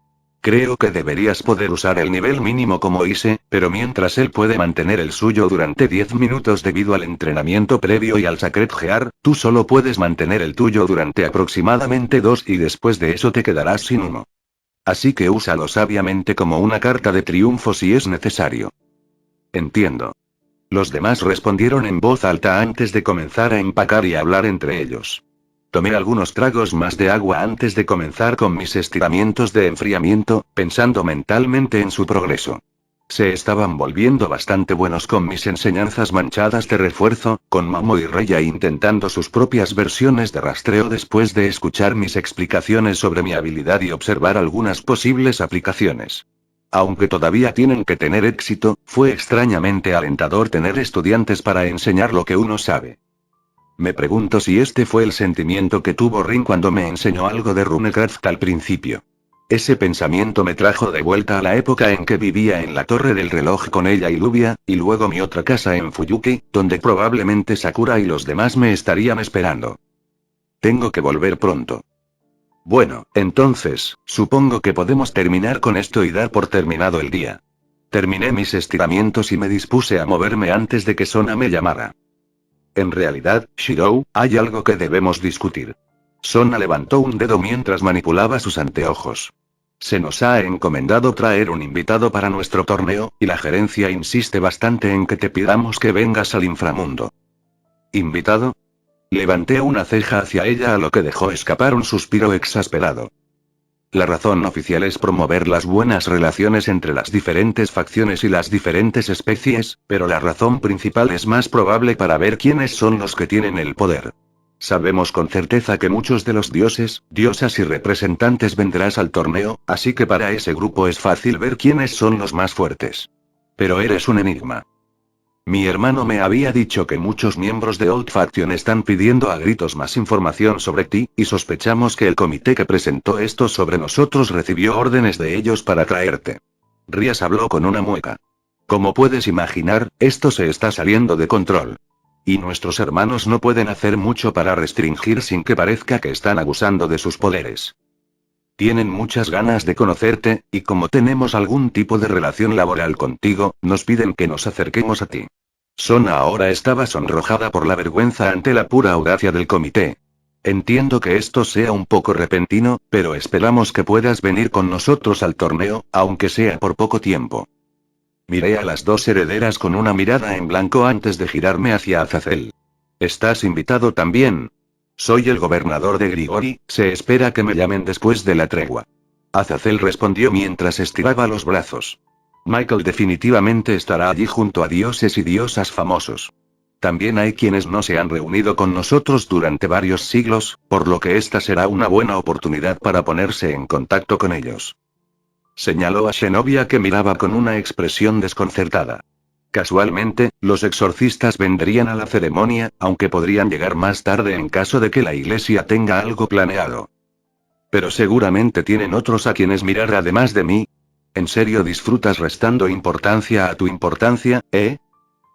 Creo que deberías poder usar el nivel mínimo como Ise, pero mientras él puede mantener el suyo durante 10 minutos debido al entrenamiento previo y al Sacred Gear, tú solo puedes mantener el tuyo durante aproximadamente 2 y después de eso te quedarás sin uno. Así que úsalo sabiamente como una carta de triunfo si es necesario. Entiendo. Los demás respondieron en voz alta antes de comenzar a empacar y hablar entre ellos. Tomé algunos tragos más de agua antes de comenzar con mis estiramientos de enfriamiento, pensando mentalmente en su progreso. Se estaban volviendo bastante buenos con mis enseñanzas manchadas de refuerzo, con Momo y Reya intentando sus propias versiones de rastreo después de escuchar mis explicaciones sobre mi habilidad y observar algunas posibles aplicaciones. Aunque todavía tienen que tener éxito, fue extrañamente alentador tener estudiantes para enseñar lo que uno sabe. Me pregunto si este fue el sentimiento que tuvo Rin cuando me enseñó algo de Runecraft al principio. Ese pensamiento me trajo de vuelta a la época en que vivía en la Torre del Reloj con ella y Lubia, y luego mi otra casa en Fuyuki, donde probablemente Sakura y los demás me estarían esperando. Tengo que volver pronto. Bueno, entonces, supongo que podemos terminar con esto y dar por terminado el día. Terminé mis estiramientos y me dispuse a moverme antes de que Sona me llamara. En realidad, Shirou, hay algo que debemos discutir. Sona levantó un dedo mientras manipulaba sus anteojos. Se nos ha encomendado traer un invitado para nuestro torneo, y la gerencia insiste bastante en que te pidamos que vengas al inframundo. ¿Invitado? Levanté una ceja hacia ella a lo que dejó escapar un suspiro exasperado. La razón oficial es promover las buenas relaciones entre las diferentes facciones y las diferentes especies, pero la razón principal es más probable para ver quiénes son los que tienen el poder. Sabemos con certeza que muchos de los dioses, diosas y representantes vendrás al torneo, así que para ese grupo es fácil ver quiénes son los más fuertes. Pero eres un enigma. Mi hermano me había dicho que muchos miembros de Old Faction están pidiendo a gritos más información sobre ti, y sospechamos que el comité que presentó esto sobre nosotros recibió órdenes de ellos para traerte. Rías habló con una mueca. Como puedes imaginar, esto se está saliendo de control. Y nuestros hermanos no pueden hacer mucho para restringir sin que parezca que están abusando de sus poderes. Tienen muchas ganas de conocerte, y como tenemos algún tipo de relación laboral contigo, nos piden que nos acerquemos a ti. Sona ahora estaba sonrojada por la vergüenza ante la pura audacia del comité. Entiendo que esto sea un poco repentino, pero esperamos que puedas venir con nosotros al torneo, aunque sea por poco tiempo. Miré a las dos herederas con una mirada en blanco antes de girarme hacia Azazel. ¿Estás invitado también? Soy el gobernador de Grigori, se espera que me llamen después de la tregua. Azazel respondió mientras estiraba los brazos. Michael definitivamente estará allí junto a dioses y diosas famosos. También hay quienes no se han reunido con nosotros durante varios siglos, por lo que esta será una buena oportunidad para ponerse en contacto con ellos. Señaló a Shenovia que miraba con una expresión desconcertada. Casualmente, los exorcistas vendrían a la ceremonia, aunque podrían llegar más tarde en caso de que la iglesia tenga algo planeado. Pero seguramente tienen otros a quienes mirar además de mí. ¿En serio disfrutas restando importancia a tu importancia, eh?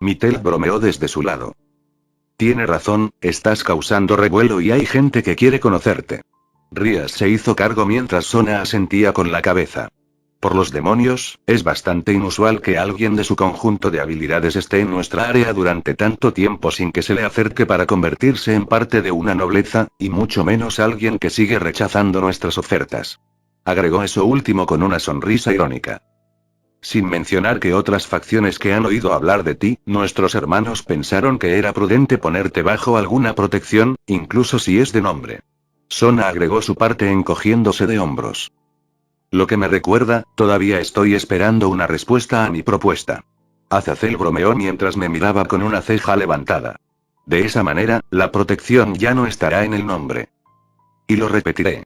Mittel bromeó desde su lado. Tiene razón, estás causando revuelo y hay gente que quiere conocerte. Rías se hizo cargo mientras Sona asentía con la cabeza. Por los demonios, es bastante inusual que alguien de su conjunto de habilidades esté en nuestra área durante tanto tiempo sin que se le acerque para convertirse en parte de una nobleza, y mucho menos alguien que sigue rechazando nuestras ofertas. Agregó eso último con una sonrisa irónica. Sin mencionar que otras facciones que han oído hablar de ti, nuestros hermanos pensaron que era prudente ponerte bajo alguna protección, incluso si es de nombre. Sona agregó su parte encogiéndose de hombros. Lo que me recuerda, todavía estoy esperando una respuesta a mi propuesta. Azazel bromeó mientras me miraba con una ceja levantada. De esa manera, la protección ya no estará en el nombre. Y lo repetiré.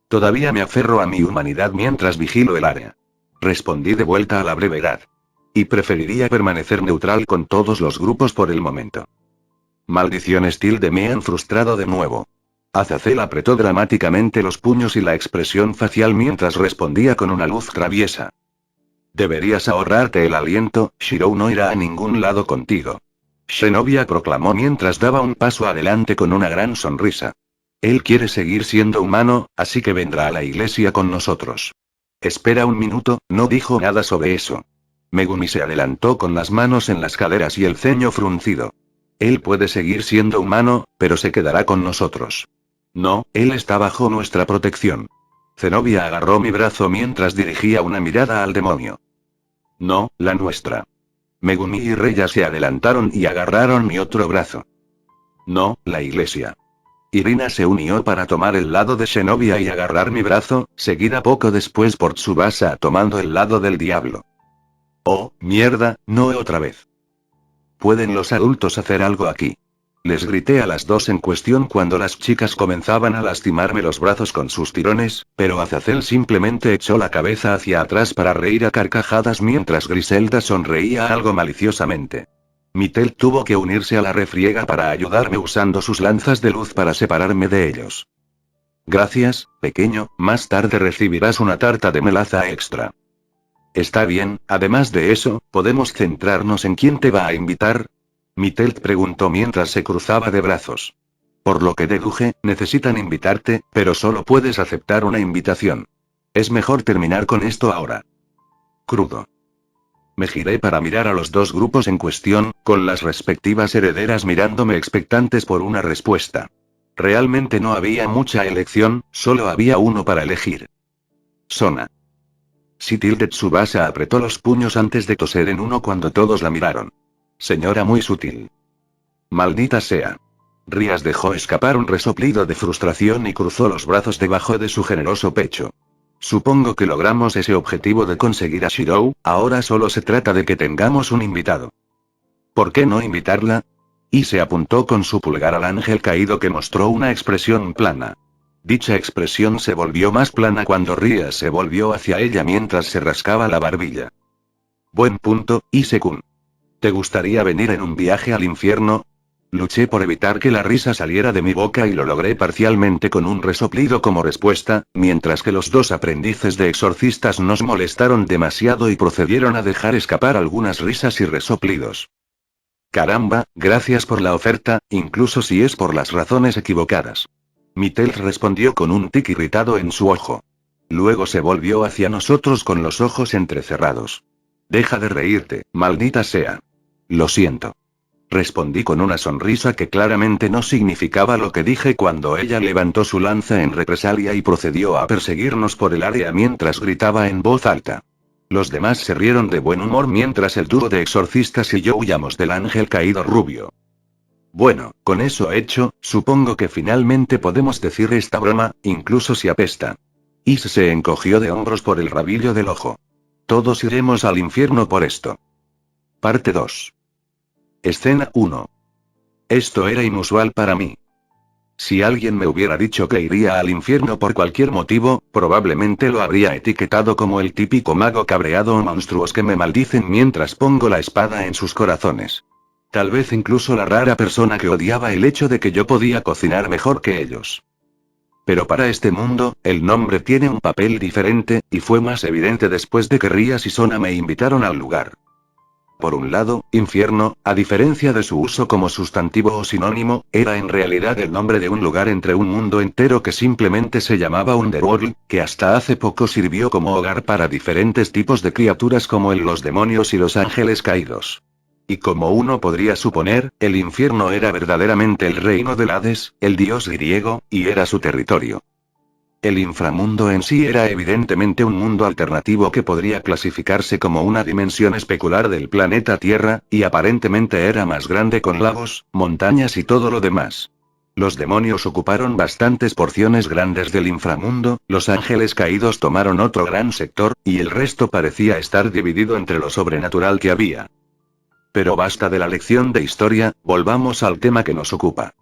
Todavía me aferro a mi humanidad mientras vigilo el área. Respondí de vuelta a la brevedad. Y preferiría permanecer neutral con todos los grupos por el momento. Maldiciones me han frustrado de nuevo. Azazel apretó dramáticamente los puños y la expresión facial mientras respondía con una luz traviesa. Deberías ahorrarte el aliento, Shirou no irá a ningún lado contigo. Shenovia proclamó mientras daba un paso adelante con una gran sonrisa. Él quiere seguir siendo humano, así que vendrá a la iglesia con nosotros. Espera un minuto, no dijo nada sobre eso. Megumi se adelantó con las manos en las caderas y el ceño fruncido. Él puede seguir siendo humano, pero se quedará con nosotros. No, él está bajo nuestra protección. Zenobia agarró mi brazo mientras dirigía una mirada al demonio. No, la nuestra. Megumi y Reya se adelantaron y agarraron mi otro brazo. No, la iglesia. Irina se unió para tomar el lado de Shenovia y agarrar mi brazo, seguida poco después por Tsubasa tomando el lado del diablo. Oh, mierda, no otra vez. ¿Pueden los adultos hacer algo aquí? Les grité a las dos en cuestión cuando las chicas comenzaban a lastimarme los brazos con sus tirones, pero Azazel simplemente echó la cabeza hacia atrás para reír a carcajadas mientras Griselda sonreía algo maliciosamente. Mittel tuvo que unirse a la refriega para ayudarme usando sus lanzas de luz para separarme de ellos. Gracias, pequeño, más tarde recibirás una tarta de melaza extra. Está bien, además de eso, ¿podemos centrarnos en quién te va a invitar? Mittel preguntó mientras se cruzaba de brazos. Por lo que deduje, necesitan invitarte, pero solo puedes aceptar una invitación. Es mejor terminar con esto ahora. Crudo. Me giré para mirar a los dos grupos en cuestión, con las respectivas herederas mirándome expectantes por una respuesta. Realmente no había mucha elección, solo había uno para elegir. Sona. Tsubasa apretó los puños antes de toser en uno cuando todos la miraron. Señora muy sutil. Maldita sea. Rías dejó escapar un resoplido de frustración y cruzó los brazos debajo de su generoso pecho. Supongo que logramos ese objetivo de conseguir a Shirou, ahora solo se trata de que tengamos un invitado. ¿Por qué no invitarla? Y se apuntó con su pulgar al ángel caído que mostró una expresión plana. Dicha expresión se volvió más plana cuando Ria se volvió hacia ella mientras se rascaba la barbilla. Buen punto, Ise-kun. ¿Te gustaría venir en un viaje al infierno? Luché por evitar que la risa saliera de mi boca y lo logré parcialmente con un resoplido como respuesta, mientras que los dos aprendices de exorcistas nos molestaron demasiado y procedieron a dejar escapar algunas risas y resoplidos. Caramba, gracias por la oferta, incluso si es por las razones equivocadas. Mittel respondió con un tic irritado en su ojo. Luego se volvió hacia nosotros con los ojos entrecerrados. Deja de reírte, maldita sea. Lo siento. Respondí con una sonrisa que claramente no significaba lo que dije cuando ella levantó su lanza en represalia y procedió a perseguirnos por el área mientras gritaba en voz alta. Los demás se rieron de buen humor mientras el dúo de exorcistas y yo huyamos del ángel caído rubio. Bueno, con eso hecho, supongo que finalmente podemos decir esta broma, incluso si apesta. Is se encogió de hombros por el rabillo del ojo. Todos iremos al infierno por esto. Parte 2. Escena 1. Esto era inusual para mí. Si alguien me hubiera dicho que iría al infierno por cualquier motivo, probablemente lo habría etiquetado como el típico mago cabreado o monstruos que me maldicen mientras pongo la espada en sus corazones. Tal vez incluso la rara persona que odiaba el hecho de que yo podía cocinar mejor que ellos. Pero para este mundo, el nombre tiene un papel diferente, y fue más evidente después de que Rías y Sona me invitaron al lugar. Por un lado, infierno, a diferencia de su uso como sustantivo o sinónimo, era en realidad el nombre de un lugar entre un mundo entero que simplemente se llamaba Underworld, que hasta hace poco sirvió como hogar para diferentes tipos de criaturas como los demonios y los ángeles caídos. Y como uno podría suponer, el infierno era verdaderamente el reino del Hades, el dios griego, y era su territorio. El inframundo en sí era evidentemente un mundo alternativo que podría clasificarse como una dimensión especular del planeta Tierra, y aparentemente era más grande con lagos, montañas y todo lo demás. Los demonios ocuparon bastantes porciones grandes del inframundo, los ángeles caídos tomaron otro gran sector, y el resto parecía estar dividido entre lo sobrenatural que había. Pero basta de la lección de historia, volvamos al tema que nos ocupa.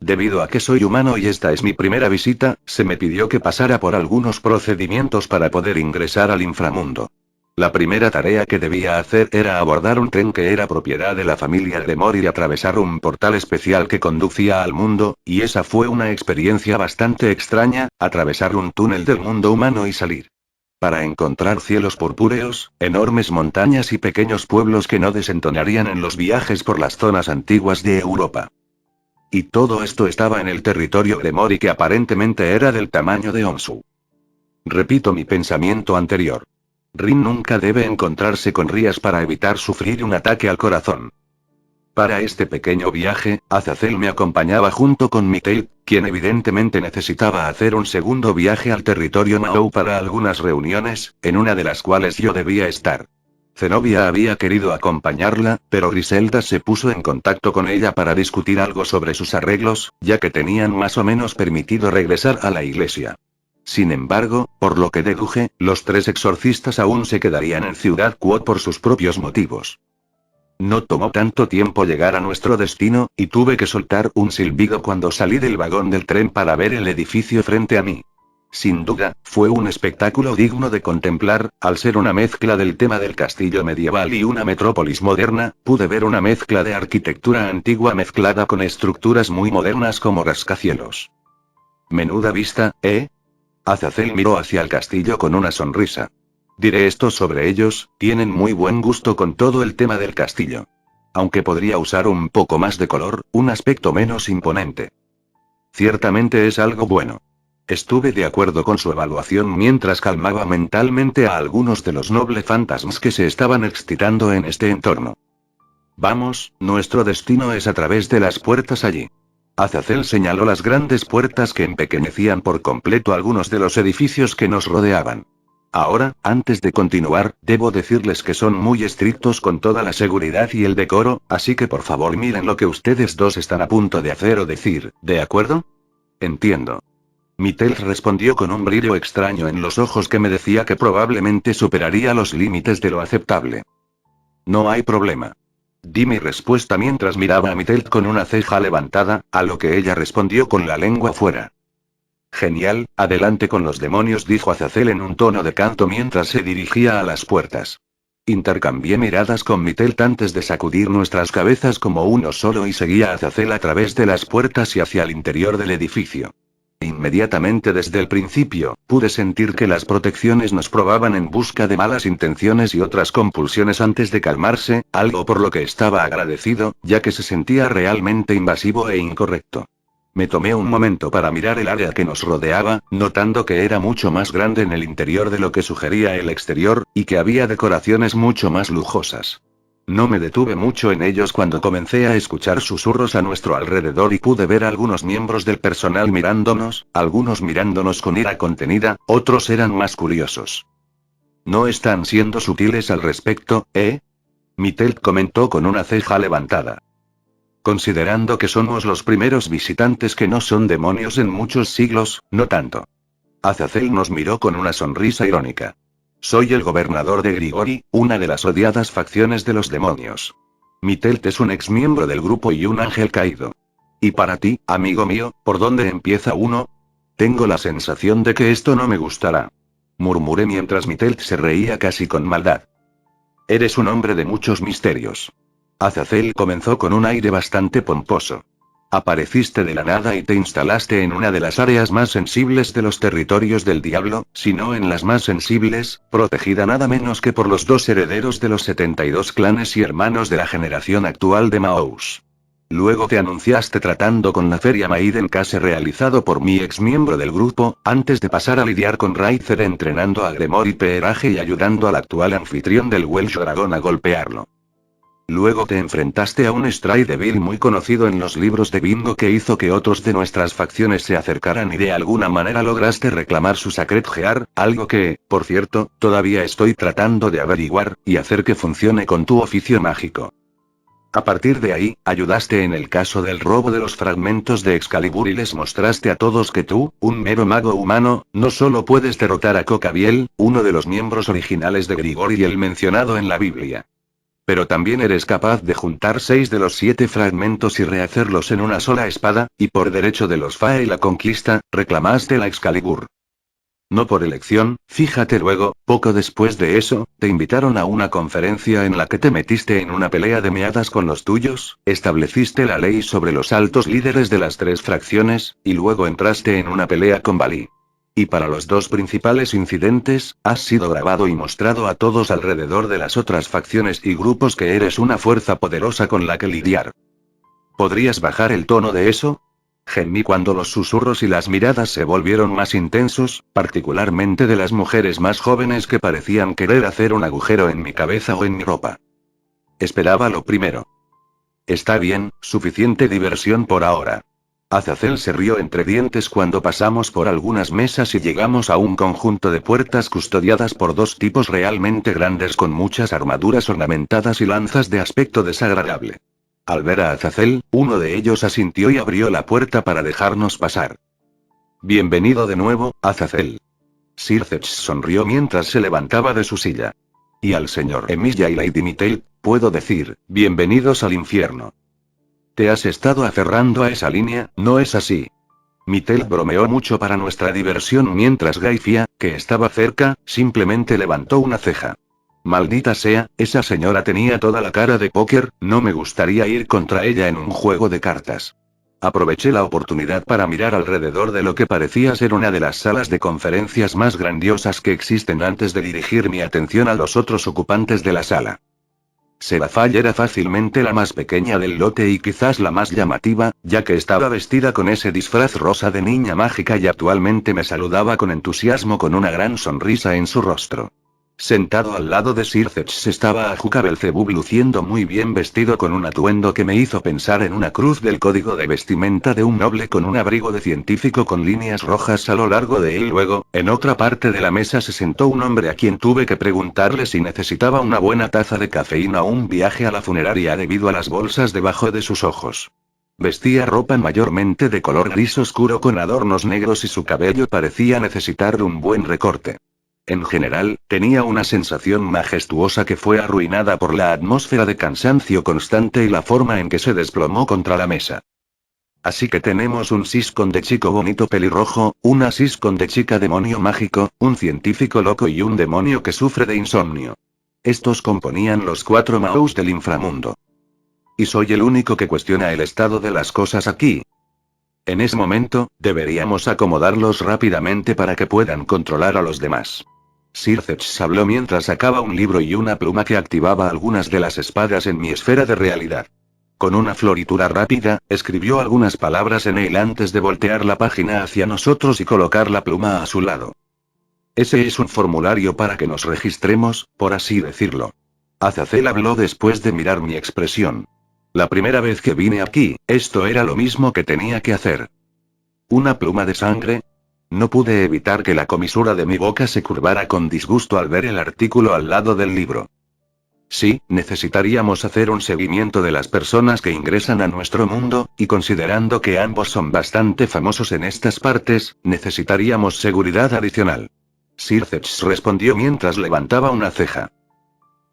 Debido a que soy humano y esta es mi primera visita, se me pidió que pasara por algunos procedimientos para poder ingresar al inframundo. La primera tarea que debía hacer era abordar un tren que era propiedad de la familia Gremor y atravesar un portal especial que conducía al mundo, y esa fue una experiencia bastante extraña, atravesar un túnel del mundo humano y salir. Para encontrar cielos purpúreos, enormes montañas y pequeños pueblos que no desentonarían en los viajes por las zonas antiguas de Europa. Y todo esto estaba en el territorio Gremor y que aparentemente era del tamaño de Onsu. Repito mi pensamiento anterior. Rin nunca debe encontrarse con Rías para evitar sufrir un ataque al corazón. Para este pequeño viaje, Azazel me acompañaba junto con Mittel, quien evidentemente necesitaba hacer un segundo viaje al territorio Mahou para algunas reuniones, en una de las cuales yo debía estar. Zenobia había querido acompañarla, pero Griselda se puso en contacto con ella para discutir algo sobre sus arreglos, ya que tenían más o menos permitido regresar a la iglesia. Sin embargo, por lo que deduje, los tres exorcistas aún se quedarían en Ciudad Quod por sus propios motivos. No tomó tanto tiempo llegar a nuestro destino, y tuve que soltar un silbido cuando salí del vagón del tren para ver el edificio frente a mí. Sin duda, fue un espectáculo digno de contemplar, al ser una mezcla del tema del castillo medieval y una metrópolis moderna, pude ver una mezcla de arquitectura antigua mezclada con estructuras muy modernas como rascacielos. Menuda vista, ¿eh? Azazel miró hacia el castillo con una sonrisa. Diré esto sobre ellos, tienen muy buen gusto con todo el tema del castillo. Aunque podría usar un poco más de color, un aspecto menos imponente. Ciertamente es algo bueno. Estuve de acuerdo con su evaluación mientras calmaba mentalmente a algunos de los nobles fantasmas que se estaban excitando en este entorno. Vamos, nuestro destino es a través de las puertas allí. Azazel señaló las grandes puertas que empequeñecían por completo algunos de los edificios que nos rodeaban. Ahora, antes de continuar, debo decirles que son muy estrictos con toda la seguridad y el decoro, así que por favor miren lo que ustedes dos están a punto de hacer o decir, ¿de acuerdo? Entiendo. Mittel respondió con un brillo extraño en los ojos que me decía que probablemente superaría los límites de lo aceptable. No hay problema. Di mi respuesta mientras miraba a Mittel con una ceja levantada, a lo que ella respondió con la lengua fuera. Genial, adelante con los demonios, dijo Azazel en un tono de canto mientras se dirigía a las puertas. Intercambié miradas con Mittel antes de sacudir nuestras cabezas como uno solo y seguía a Azazel a través de las puertas y hacia el interior del edificio. Inmediatamente desde el principio, pude sentir que las protecciones nos probaban en busca de malas intenciones y otras compulsiones antes de calmarse, algo por lo que estaba agradecido, ya que se sentía realmente invasivo e incorrecto. Me tomé un momento para mirar el área que nos rodeaba, notando que era mucho más grande en el interior de lo que sugería el exterior, y que había decoraciones mucho más lujosas. No me detuve mucho en ellos cuando comencé a escuchar susurros a nuestro alrededor y pude ver a algunos miembros del personal mirándonos, algunos mirándonos con ira contenida, otros eran más curiosos. No están siendo sutiles al respecto, ¿eh? Mittel comentó con una ceja levantada. Considerando que somos los primeros visitantes que no son demonios en muchos siglos, no tanto. Azazel nos miró con una sonrisa irónica. Soy el gobernador de Grigori, una de las odiadas facciones de los demonios. Mittel es un exmiembro del grupo y un ángel caído. Y para ti, amigo mío, ¿por dónde empieza uno? Tengo la sensación de que esto no me gustará. Murmuré mientras Mittel se reía casi con maldad. Eres un hombre de muchos misterios. Azazel comenzó con un aire bastante pomposo. Apareciste de la nada y te instalaste en una de las áreas más sensibles de los territorios del diablo, si no en las más sensibles, protegida nada menos que por los dos herederos de los 72 clanes y hermanos de la generación actual de Maous. Luego te anunciaste tratando con la feria Maiden Case realizado por mi exmiembro del grupo, antes de pasar a lidiar con Raither entrenando a Gremor y Peeraje y ayudando al actual anfitrión del Welsh Dragon a golpearlo. Luego te enfrentaste a un Stray Devil muy conocido en los libros de bingo que hizo que otros de nuestras facciones se acercaran y de alguna manera lograste reclamar su Sacred Gear, algo que, por cierto, todavía estoy tratando de averiguar, y hacer que funcione con tu oficio mágico. A partir de ahí, ayudaste en el caso del robo de los fragmentos de Excalibur y les mostraste a todos que tú, un mero mago humano, no solo puedes derrotar a Cocabiel, uno de los miembros originales de Grigori y el mencionado en la Biblia. Pero también eres capaz de juntar 6 de los 7 fragmentos y rehacerlos en una sola espada, y por derecho de los Fae y la conquista, reclamaste la Excalibur. No por elección, fíjate luego, poco después de eso, te invitaron a una conferencia en la que te metiste en una pelea de meadas con los tuyos, estableciste la ley sobre los altos líderes de las 3 fracciones, y luego entraste en una pelea con Balí. Y para los 2 principales incidentes, has sido grabado y mostrado a todos alrededor de las otras facciones y grupos que eres una fuerza poderosa con la que lidiar. ¿Podrías bajar el tono de eso? Gemí cuando los susurros y las miradas se volvieron más intensos, particularmente de las mujeres más jóvenes que parecían querer hacer un agujero en mi cabeza o en mi ropa. Esperaba lo primero. Está bien, suficiente diversión por ahora. Azazel se rió entre dientes cuando pasamos por algunas mesas y llegamos a un conjunto de puertas custodiadas por 2 tipos realmente grandes con muchas armaduras ornamentadas y lanzas de aspecto desagradable. Al ver a Azazel, uno de ellos asintió y abrió la puerta para dejarnos pasar. Bienvenido de nuevo, Azazel. Sircech sonrió mientras se levantaba de su silla. Y al señor Emilia y Lady Mittel, puedo decir, bienvenidos al infierno. Te has estado aferrando a esa línea, ¿no es así? Mittel bromeó mucho para nuestra diversión mientras Gaifia, que estaba cerca, simplemente levantó una ceja. Maldita sea, esa señora tenía toda la cara de póker, no me gustaría ir contra ella en un juego de cartas. Aproveché la oportunidad para mirar alrededor de lo que parecía ser una de las salas de conferencias más grandiosas que existen antes de dirigir mi atención a los otros ocupantes de la sala. Serafall era fácilmente la más pequeña del lote y quizás la más llamativa, ya que estaba vestida con ese disfraz rosa de niña mágica y actualmente me saludaba con entusiasmo con una gran sonrisa en su rostro. Sentado al lado de Sircech estaba Ajuka Belzebub luciendo muy bien vestido con un atuendo que me hizo pensar en una cruz del código de vestimenta de un noble con un abrigo de científico con líneas rojas a lo largo de él. Luego, en otra parte de la mesa se sentó un hombre a quien tuve que preguntarle si necesitaba una buena taza de cafeína o un viaje a la funeraria debido a las bolsas debajo de sus ojos. Vestía ropa mayormente de color gris oscuro con adornos negros y su cabello parecía necesitar un buen recorte. En general, tenía una sensación majestuosa que fue arruinada por la atmósfera de cansancio constante y la forma en que se desplomó contra la mesa. Así que tenemos un siscon de chico bonito pelirrojo, una siscon de chica demonio mágico, un científico loco y un demonio que sufre de insomnio. Estos componían los 4 Maus del inframundo. Y soy el único que cuestiona el estado de las cosas aquí. En ese momento, deberíamos acomodarlos rápidamente para que puedan controlar a los demás. Sir Zetch habló mientras sacaba un libro y una pluma que activaba algunas de las espadas en mi esfera de realidad. Con una floritura rápida, escribió algunas palabras en él antes de voltear la página hacia nosotros y colocar la pluma a su lado. Ese es un formulario para que nos registremos, por así decirlo. Azazel habló después de mirar mi expresión. La primera vez que vine aquí, esto era lo mismo que tenía que hacer. ¿Una pluma de sangre? No pude evitar que la comisura de mi boca se curvara con disgusto al ver el artículo al lado del libro. Sí, necesitaríamos hacer un seguimiento de las personas que ingresan a nuestro mundo, y considerando que ambos son bastante famosos en estas partes, necesitaríamos seguridad adicional. Sir Zetch respondió mientras levantaba una ceja.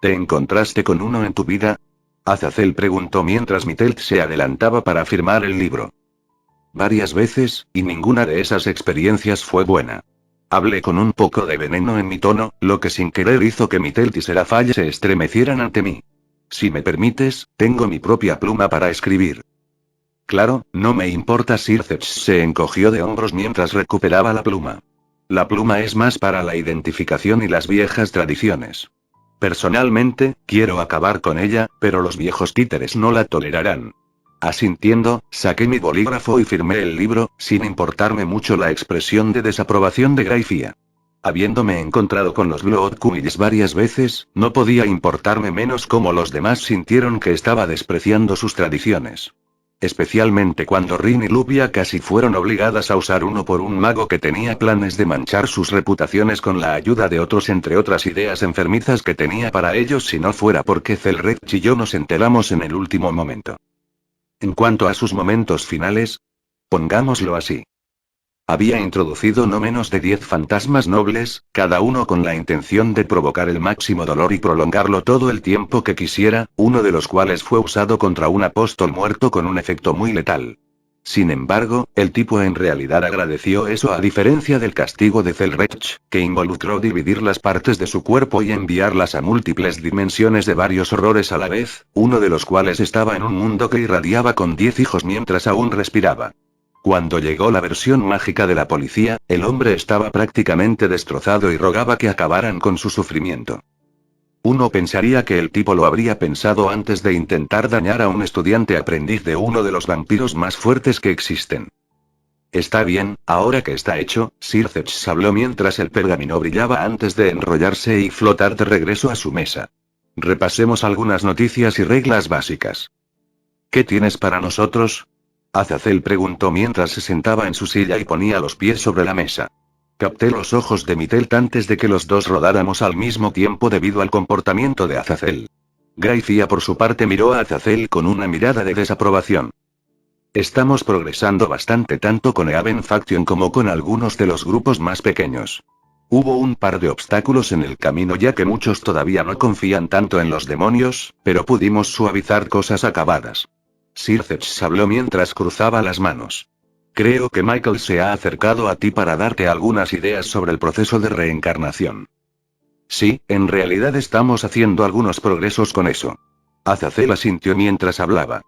¿Te encontraste con uno en tu vida? Azazel preguntó mientras Mitelt se adelantaba para firmar el libro. Varias veces, y ninguna de esas experiencias fue buena. Hablé con un poco de veneno en mi tono, lo que sin querer hizo que Mitelt y Serafall se estremecieran ante mí. Si me permites, tengo mi propia pluma para escribir. Claro, no me importa. Sir Zetch se encogió de hombros mientras recuperaba la pluma. La pluma es más para la identificación y las viejas tradiciones. Personalmente, quiero acabar con ella, pero los viejos títeres no la tolerarán. Asintiendo, saqué mi bolígrafo y firmé el libro, sin importarme mucho la expresión de desaprobación de Grayfia. Habiéndome encontrado con los Bloodcumills varias veces, no podía importarme menos cómo los demás sintieron que estaba despreciando sus tradiciones. Especialmente cuando Rin y Lupia casi fueron obligadas a usar uno por un mago que tenía planes de manchar sus reputaciones con la ayuda de otros, entre otras ideas enfermizas que tenía para ellos, si no fuera porque Zelrech y yo nos enteramos en el último momento. En cuanto a sus momentos finales, pongámoslo así. Había introducido no menos de 10 fantasmas nobles, cada uno con la intención de provocar el máximo dolor y prolongarlo todo el tiempo que quisiera, uno de los cuales fue usado contra un apóstol muerto con un efecto muy letal. Sin embargo, el tipo en realidad agradeció eso, a diferencia del castigo de Zelrech, que involucró dividir las partes de su cuerpo y enviarlas a múltiples dimensiones de varios horrores a la vez, uno de los cuales estaba en un mundo que irradiaba con 10 hijos mientras aún respiraba. Cuando llegó la versión mágica de la policía, el hombre estaba prácticamente destrozado y rogaba que acabaran con su sufrimiento. Uno pensaría que el tipo lo habría pensado antes de intentar dañar a un estudiante aprendiz de uno de los vampiros más fuertes que existen. Está bien, ahora que está hecho, Sir Zetch habló mientras el pergamino brillaba antes de enrollarse y flotar de regreso a su mesa. Repasemos algunas noticias y reglas básicas. ¿Qué tienes para nosotros? Azazel preguntó mientras se sentaba en su silla y ponía los pies sobre la mesa. Capté los ojos de Mitelt antes de que los dos rodáramos al mismo tiempo debido al comportamiento de Azazel. Grayfia por su parte miró a Azazel con una mirada de desaprobación. Estamos progresando bastante tanto con Eaven Faction como con algunos de los grupos más pequeños. Hubo un par de obstáculos en el camino ya que muchos todavía no confían tanto en los demonios, pero pudimos suavizar cosas acabadas. Sir Zetch habló mientras cruzaba las manos. Creo que Michael se ha acercado a ti para darte algunas ideas sobre el proceso de reencarnación. Sí, en realidad estamos haciendo algunos progresos con eso. Azazel asintió mientras hablaba.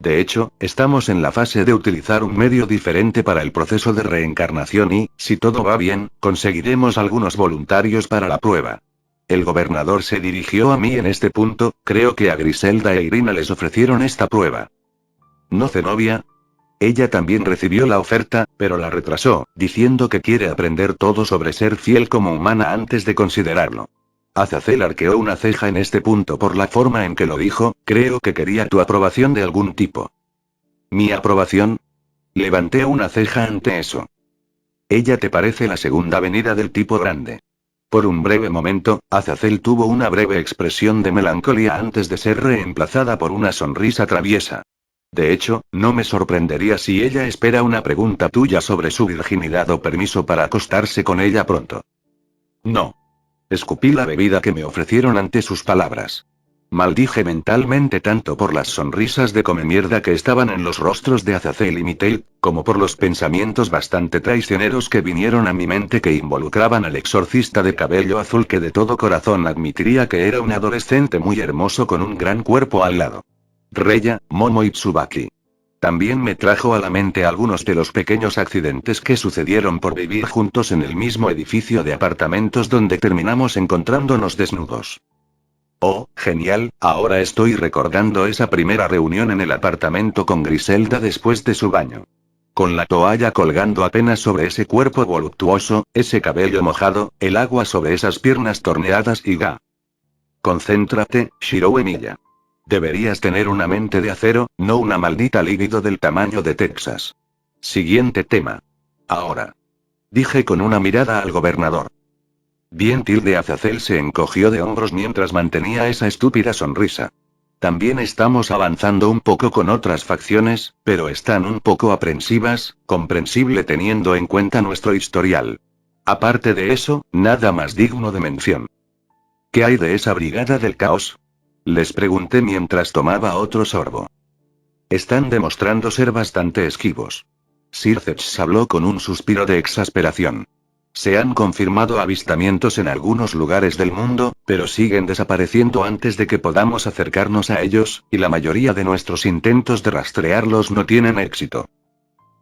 De hecho, estamos en la fase de utilizar un medio diferente para el proceso de reencarnación y, si todo va bien, conseguiremos algunos voluntarios para la prueba. El gobernador se dirigió a mí en este punto, creo que a Griselda e Irina les ofrecieron esta prueba. ¿No, Zenobia? Ella también recibió la oferta, pero la retrasó, diciendo que quiere aprender todo sobre ser fiel como humana antes de considerarlo. Azazel arqueó una ceja en este punto por la forma en que lo dijo, creo que quería tu aprobación de algún tipo. ¿Mi aprobación? Levanté una ceja ante eso. Ella te parece la segunda venida del tipo grande. Por un breve momento, Azazel tuvo una breve expresión de melancolía antes de ser reemplazada por una sonrisa traviesa. De hecho, no me sorprendería si ella espera una pregunta tuya sobre su virginidad o permiso para acostarse con ella pronto. No. Escupí la bebida que me ofrecieron ante sus palabras. Maldije mentalmente tanto por las sonrisas de come mierda que estaban en los rostros de Azazel y Mikael, como por los pensamientos bastante traicioneros que vinieron a mi mente que involucraban al exorcista de cabello azul que de todo corazón admitiría que era un adolescente muy hermoso con un gran cuerpo al lado. Reya, Momo y Tsubaki. También me trajo a la mente algunos de los pequeños accidentes que sucedieron por vivir juntos en el mismo edificio de apartamentos donde terminamos encontrándonos desnudos. Oh, genial, ahora estoy recordando esa primera reunión en el apartamento con Griselda después de su baño. Con la toalla colgando apenas sobre ese cuerpo voluptuoso, ese cabello mojado, el agua sobre esas piernas torneadas y ga. Concéntrate, Shirou Emilia. Deberías tener una mente de acero, no una maldita líquido del tamaño de Texas. Siguiente tema. Ahora. Dije con una mirada al gobernador. Bien, Azazel se encogió de hombros mientras mantenía esa estúpida sonrisa. También estamos avanzando un poco con otras facciones, pero están un poco aprensivas, comprensible teniendo en cuenta nuestro historial. Aparte de eso, nada más digno de mención. ¿Qué hay de esa brigada del caos? Les pregunté mientras tomaba otro sorbo. Están demostrando ser bastante esquivos. Sircex habló con un suspiro de exasperación. Se han confirmado avistamientos en algunos lugares del mundo, pero siguen desapareciendo antes de que podamos acercarnos a ellos, y la mayoría de nuestros intentos de rastrearlos no tienen éxito.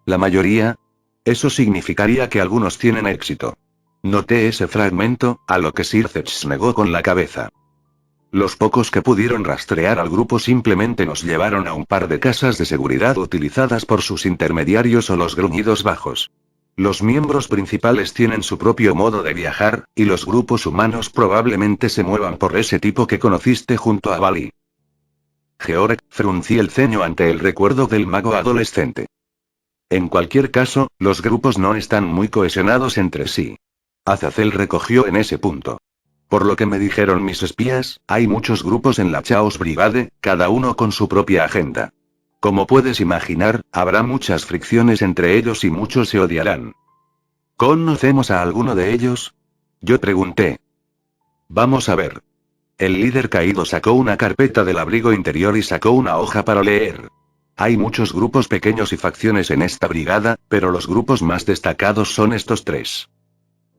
¿La mayoría? Eso significaría que algunos tienen éxito. Noté ese fragmento, a lo que Sircex negó con la cabeza. Los pocos que pudieron rastrear al grupo simplemente nos llevaron a un par de casas de seguridad utilizadas por sus intermediarios o los gruñidos bajos. Los miembros principales tienen su propio modo de viajar, y los grupos humanos probablemente se muevan por ese tipo que conociste junto a Bali. Georg, fruncí el ceño ante el recuerdo del mago adolescente. En cualquier caso, los grupos no están muy cohesionados entre sí. Azazel recogió en ese punto. Por lo que me dijeron mis espías, hay muchos grupos en la Chaos Brigade, cada uno con su propia agenda. Como puedes imaginar, habrá muchas fricciones entre ellos y muchos se odiarán. ¿Conocemos a alguno de ellos? Yo pregunté. Vamos a ver. El líder caído sacó una carpeta del abrigo interior y sacó una hoja para leer. Hay muchos grupos pequeños y facciones en esta brigada, pero los grupos más destacados son estos tres.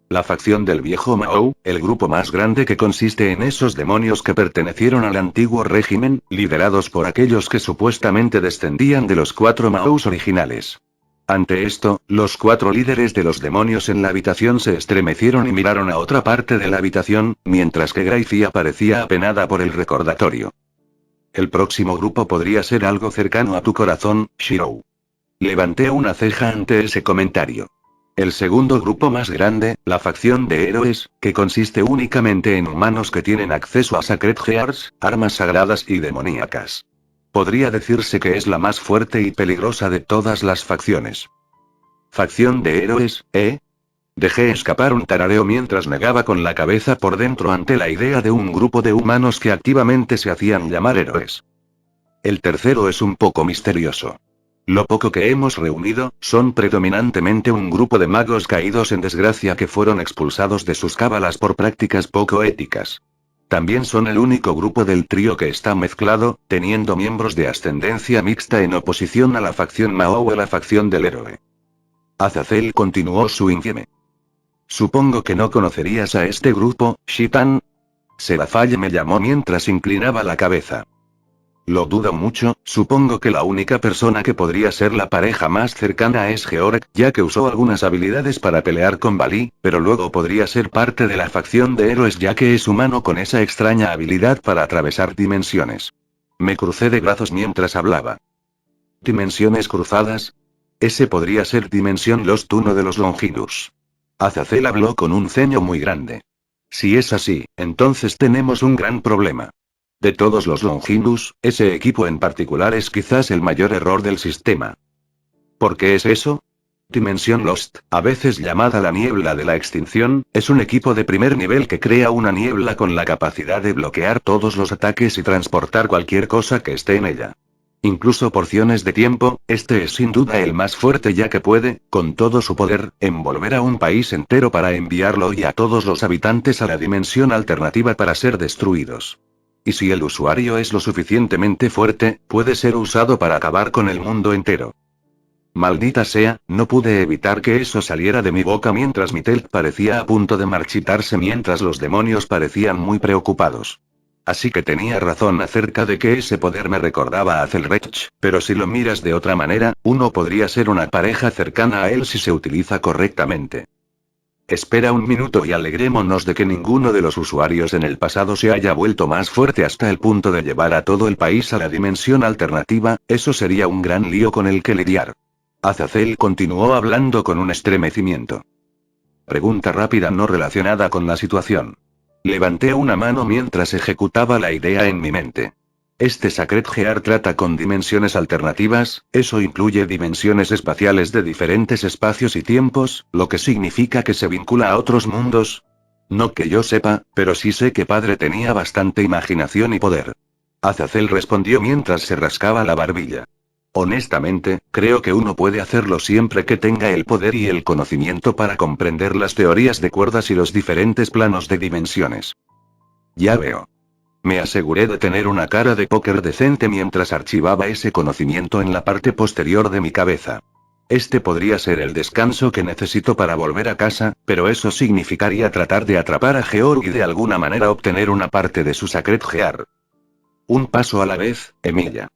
La facción del viejo Mao, el grupo más grande que consiste en esos demonios que pertenecieron al antiguo régimen, liderados por aquellos que supuestamente descendían de los 4 Maos originales. Ante esto, los 4 líderes de los demonios en la habitación se estremecieron y miraron a otra parte de la habitación, mientras que Gracie parecía apenada por el recordatorio. El próximo grupo podría ser algo cercano a tu corazón, Shirou. Levanté una ceja ante ese comentario. El segundo grupo más grande, la facción de héroes, que consiste únicamente en humanos que tienen acceso a Sacred Gears, armas sagradas y demoníacas. Podría decirse que es la más fuerte y peligrosa de todas las facciones. ¿Facción de héroes, eh? Dejé escapar un tarareo mientras negaba con la cabeza por dentro ante la idea de un grupo de humanos que activamente se hacían llamar héroes. El tercero es un poco misterioso. Lo poco que hemos reunido, son predominantemente un grupo de magos caídos en desgracia que fueron expulsados de sus cábalas por prácticas poco éticas. También son el único grupo del trío que está mezclado, teniendo miembros de ascendencia mixta en oposición a la facción Mao o a la facción del héroe. Azazel continuó su infieme. Supongo que no conocerías a este grupo, Shitan. Serafaye me llamó mientras inclinaba la cabeza. Lo dudo mucho, supongo que la única persona que podría ser la pareja más cercana es Georg, ya que usó algunas habilidades para pelear con Bali, pero luego podría ser parte de la facción de héroes ya que es humano con esa extraña habilidad para atravesar dimensiones. Me crucé de brazos mientras hablaba. ¿Dimensiones cruzadas? Ese podría ser Dimensión Lost, uno de los Longinus. Azazel habló con un ceño muy grande. Si es así, entonces tenemos un gran problema. De todos los Longinus, ese equipo en particular es quizás el mayor error del sistema. ¿Por qué es eso? Dimension Lost, a veces llamada la niebla de la extinción, es un equipo de primer nivel que crea una niebla con la capacidad de bloquear todos los ataques y transportar cualquier cosa que esté en ella. Incluso porciones de tiempo, este es sin duda el más fuerte ya que puede, con todo su poder, envolver a un país entero para enviarlo y a todos los habitantes a la dimensión alternativa para ser destruidos. Y si el usuario es lo suficientemente fuerte, puede ser usado para acabar con el mundo entero. Maldita sea, no pude evitar que eso saliera de mi boca mientras mi Telt parecía a punto de marchitarse mientras los demonios parecían muy preocupados. Así que tenía razón acerca de que ese poder me recordaba a Zelrech, pero si lo miras de otra manera, uno podría ser una pareja cercana a él si se utiliza correctamente. Espera un minuto y alegrémonos de que ninguno de los usuarios en el pasado se haya vuelto más fuerte hasta el punto de llevar a todo el país a la dimensión alternativa, eso sería un gran lío con el que lidiar. Azazel continuó hablando con un estremecimiento. Pregunta rápida no relacionada con la situación. Levanté una mano mientras ejecutaba la idea en mi mente. Este Sacred Gear trata con dimensiones alternativas, eso incluye dimensiones espaciales de diferentes espacios y tiempos, lo que significa que se vincula a otros mundos. No que yo sepa, pero sí sé que padre tenía bastante imaginación y poder. Azazel respondió mientras se rascaba la barbilla. Honestamente, creo que uno puede hacerlo siempre que tenga el poder y el conocimiento para comprender las teorías de cuerdas y los diferentes planos de dimensiones. Ya veo. Me aseguré de tener una cara de póker decente mientras archivaba ese conocimiento en la parte posterior de mi cabeza. Este podría ser el descanso que necesito para volver a casa, pero eso significaría tratar de atrapar a Georg y de alguna manera obtener una parte de su Sacred Gear. Un paso a la vez, Emilia.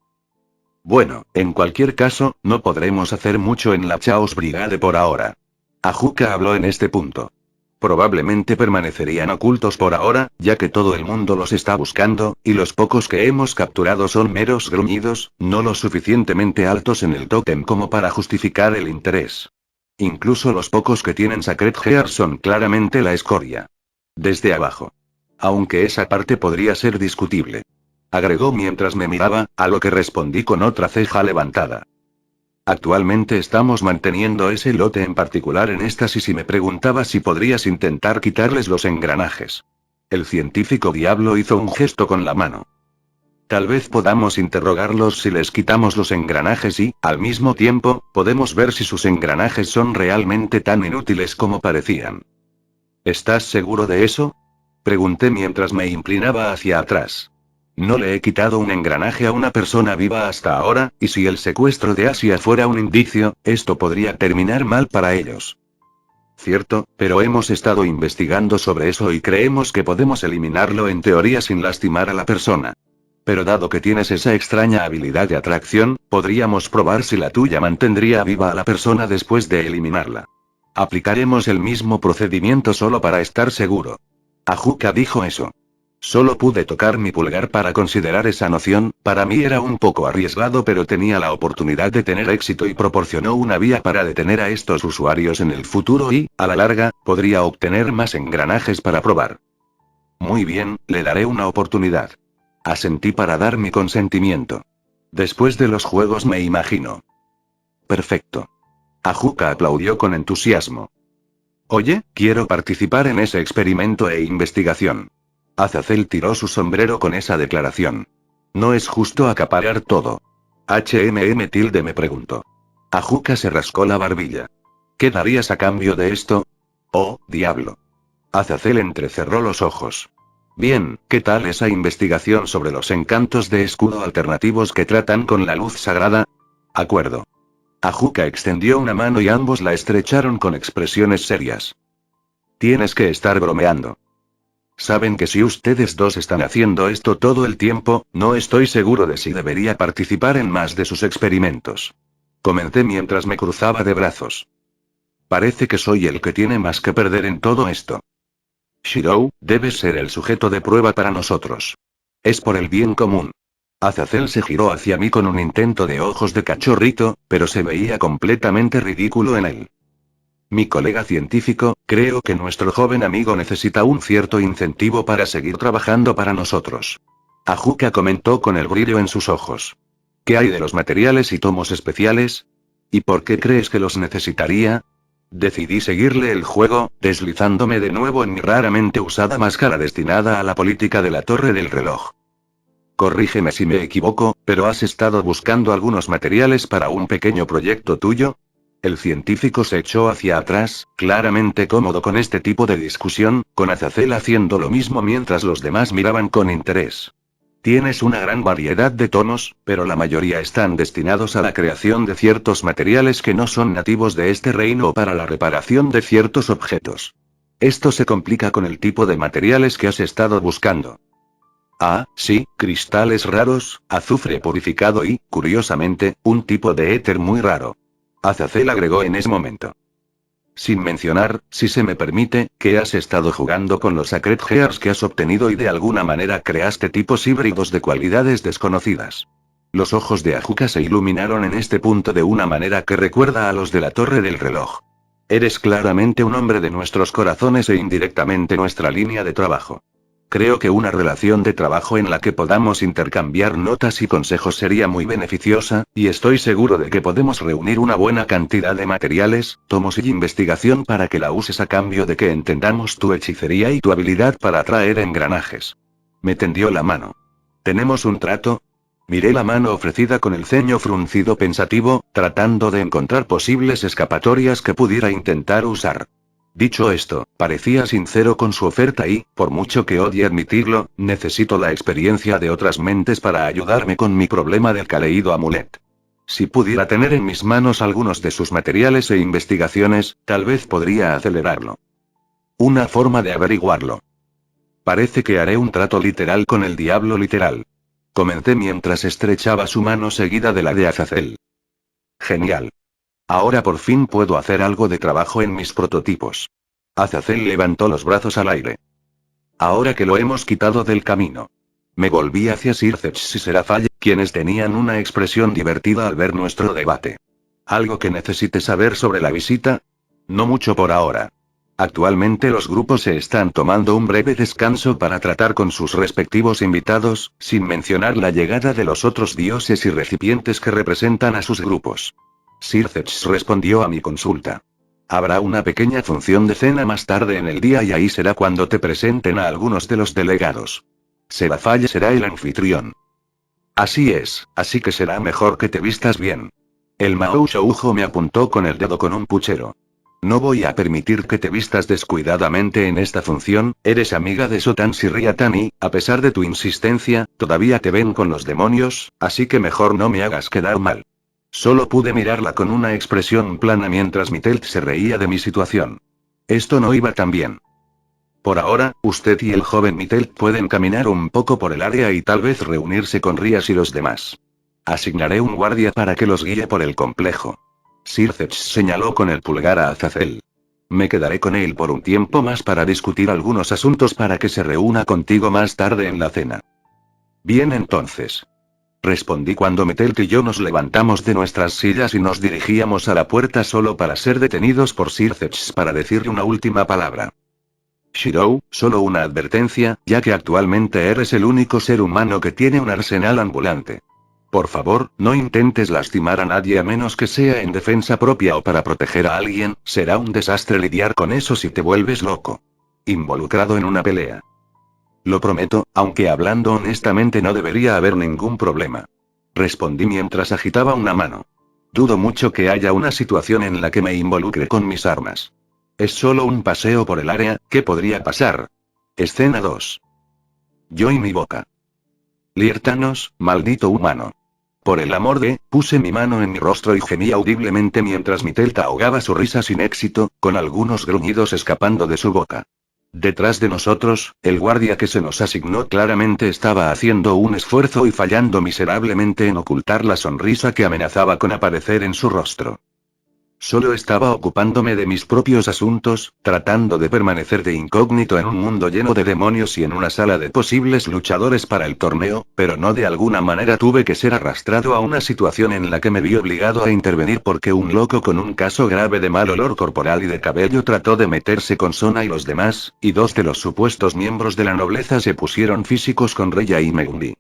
Bueno, en cualquier caso, no podremos hacer mucho en la Chaos Brigade por ahora. Ajuka habló en este punto. Probablemente permanecerían ocultos por ahora, ya que todo el mundo los está buscando, y los pocos que hemos capturado son meros gruñidos, no lo suficientemente altos en el tótem como para justificar el interés. Incluso los pocos que tienen Sacred Gear son claramente la escoria. Desde abajo. Aunque esa parte podría ser discutible. Agregó mientras me miraba, a lo que respondí con otra ceja levantada. Actualmente estamos manteniendo ese lote en particular en éxtasis y me preguntaba si podrías intentar quitarles los engranajes. El científico diablo hizo un gesto con la mano. Tal vez podamos interrogarlos si les quitamos los engranajes y, al mismo tiempo, podemos ver si sus engranajes son realmente tan inútiles como parecían. ¿Estás seguro de eso? Pregunté mientras me inclinaba hacia atrás. No le he quitado un engranaje a una persona viva hasta ahora, y si el secuestro de Asia fuera un indicio, esto podría terminar mal para ellos. Cierto, pero hemos estado investigando sobre eso y creemos que podemos eliminarlo en teoría sin lastimar a la persona. Pero dado que tienes esa extraña habilidad de atracción, podríamos probar si la tuya mantendría viva a la persona después de eliminarla. Aplicaremos el mismo procedimiento solo para estar seguro. Ajuka dijo eso. Solo pude tocar mi pulgar para considerar esa noción, para mí era un poco arriesgado pero tenía la oportunidad de tener éxito y proporcionó una vía para detener a estos usuarios en el futuro y, a la larga, podría obtener más engranajes para probar. Muy bien, le daré una oportunidad. Asentí para dar mi consentimiento. Después de los juegos me imagino. Perfecto. Ajuka aplaudió con entusiasmo. Oye, quiero participar en ese experimento e investigación. Azazel tiró su sombrero con esa declaración. No es justo acaparar todo. HMM me preguntó. Ajuka se rascó la barbilla. ¿Qué darías a cambio de esto? Oh, diablo. Azazel entrecerró los ojos. Bien, ¿qué tal esa investigación sobre los encantos de escudo alternativos que tratan con la luz sagrada? Acuerdo. Ajuka extendió una mano y ambos la estrecharon con expresiones serias. Tienes que estar bromeando. Saben que si ustedes dos están haciendo esto todo el tiempo, no estoy seguro de si debería participar en más de sus experimentos. Comenté mientras me cruzaba de brazos. Parece que soy el que tiene más que perder en todo esto. Shirou, debes ser el sujeto de prueba para nosotros. Es por el bien común. Azazel se giró hacia mí con un intento de ojos de cachorrito, pero se veía completamente ridículo en él. Mi colega científico, creo que nuestro joven amigo necesita un cierto incentivo para seguir trabajando para nosotros. Ajuka comentó con el brillo en sus ojos. ¿Qué hay de los materiales y tomos especiales? ¿Y por qué crees que los necesitaría? Decidí seguirle el juego, deslizándome de nuevo en mi raramente usada máscara destinada a la política de la torre del reloj. Corrígeme si me equivoco, pero ¿has estado buscando algunos materiales para un pequeño proyecto tuyo? El científico se echó hacia atrás, claramente cómodo con este tipo de discusión, con Azazel haciendo lo mismo mientras los demás miraban con interés. Tienes una gran variedad de tonos, pero la mayoría están destinados a la creación de ciertos materiales que no son nativos de este reino o para la reparación de ciertos objetos. Esto se complica con el tipo de materiales que has estado buscando. Ah, sí, cristales raros, azufre purificado y, curiosamente, un tipo de éter muy raro. Azazel agregó en ese momento. Sin mencionar, si se me permite, que has estado jugando con los Sacred Gears que has obtenido y de alguna manera creaste tipos híbridos de cualidades desconocidas. Los ojos de Ajuka se iluminaron en este punto de una manera que recuerda a los de la torre del reloj. Eres claramente un hombre de nuestros corazones e indirectamente nuestra línea de trabajo. Creo que una relación de trabajo en la que podamos intercambiar notas y consejos sería muy beneficiosa, y estoy seguro de que podemos reunir una buena cantidad de materiales, tomos y investigación para que la uses a cambio de que entendamos tu hechicería y tu habilidad para atraer engranajes. Me tendió la mano. ¿Tenemos un trato? Miré la mano ofrecida con el ceño fruncido pensativo, tratando de encontrar posibles escapatorias que pudiera intentar usar. Dicho esto, parecía sincero con su oferta y, por mucho que odie admitirlo, necesito la experiencia de otras mentes para ayudarme con mi problema del caído amulet. Si pudiera tener en mis manos algunos de sus materiales e investigaciones, tal vez podría acelerarlo. Una forma de averiguarlo. Parece que haré un trato literal con el diablo literal. Comenté mientras estrechaba su mano seguida de la de Azazel. Genial. Ahora por fin puedo hacer algo de trabajo en mis prototipos. Azazel levantó los brazos al aire. Ahora que lo hemos quitado del camino. Me volví hacia Sirceps y Serafall, quienes tenían una expresión divertida al ver nuestro debate. ¿Algo que necesite saber sobre la visita? No mucho por ahora. Actualmente los grupos se están tomando un breve descanso para tratar con sus respectivos invitados, sin mencionar la llegada de los otros dioses y recipientes que representan a sus grupos. Sirceps respondió a mi consulta. Habrá una pequeña función de cena más tarde en el día y ahí será cuando te presenten a algunos de los delegados. Serafall será el anfitrión. Así es, así que será mejor que te vistas bien. El Mahou Shoujo me apuntó con el dedo con un puchero. No voy a permitir que te vistas descuidadamente en esta función, eres amiga de Sotan Sirriatan y, a pesar de tu insistencia, todavía te ven con los demonios, así que mejor no me hagas quedar mal. Solo pude mirarla con una expresión plana mientras Mitelt se reía de mi situación. Esto no iba tan bien. Por ahora, usted y el joven Mitelt pueden caminar un poco por el área y tal vez reunirse con Rías y los demás. Asignaré un guardia para que los guíe por el complejo. Sirceps señaló con el pulgar a Azazel. Me quedaré con él por un tiempo más para discutir algunos asuntos para que se reúna contigo más tarde en la cena. Bien entonces. Respondí cuando Mitelt y yo nos levantamos de nuestras sillas y nos dirigíamos a la puerta solo para ser detenidos por Sirceps para decirle una última palabra. Shirou, solo una advertencia, ya que actualmente eres el único ser humano que tiene un arsenal ambulante. Por favor, no intentes lastimar a nadie a menos que sea en defensa propia o para proteger a alguien, será un desastre lidiar con eso si te vuelves loco. Involucrado en una pelea. Lo prometo, aunque hablando honestamente no debería haber ningún problema. Respondí mientras agitaba una mano. Dudo mucho que haya una situación en la que me involucre con mis armas. Es solo un paseo por el área, ¿qué podría pasar? Escena 2. Yo y mi boca. Liertanos, maldito humano. Por el amor de, puse mi mano en mi rostro y gemí audiblemente mientras Mitelt ahogaba su risa sin éxito, con algunos gruñidos escapando de su boca. Detrás de nosotros, el guardia que se nos asignó claramente estaba haciendo un esfuerzo y fallando miserablemente en ocultar la sonrisa que amenazaba con aparecer en su rostro. Solo estaba ocupándome de mis propios asuntos, tratando de permanecer de incógnito en un mundo lleno de demonios y en una sala de posibles luchadores para el torneo, pero no de alguna manera tuve que ser arrastrado a una situación en la que me vi obligado a intervenir porque un loco con un caso grave de mal olor corporal y de cabello trató de meterse con Sona y los demás, y dos de los supuestos miembros de la nobleza se pusieron físicos con Reya y Megumi.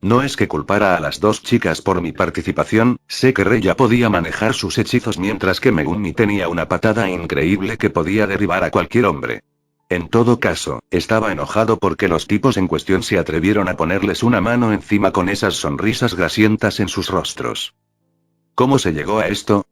No es que culpara a las dos chicas por mi participación, sé que Reya podía manejar sus hechizos mientras que Megumi tenía una patada increíble que podía derribar a cualquier hombre. En todo caso, estaba enojado porque los tipos en cuestión se atrevieron a ponerles una mano encima con esas sonrisas grasientas en sus rostros. ¿Cómo se llegó a esto?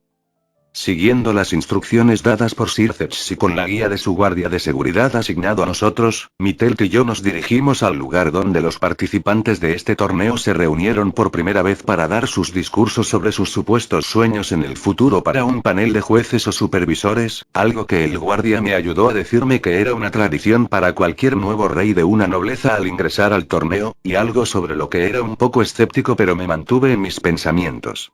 Siguiendo las instrucciones dadas por Sir Zeps y con la guía de su guardia de seguridad asignado a nosotros, Mitelt y yo nos dirigimos al lugar donde los participantes de este torneo se reunieron por primera vez para dar sus discursos sobre sus supuestos sueños en el futuro para un panel de jueces o supervisores, algo que el guardia me ayudó a decirme que era una tradición para cualquier nuevo rey de una nobleza al ingresar al torneo, y algo sobre lo que era un poco escéptico pero me mantuve en mis pensamientos.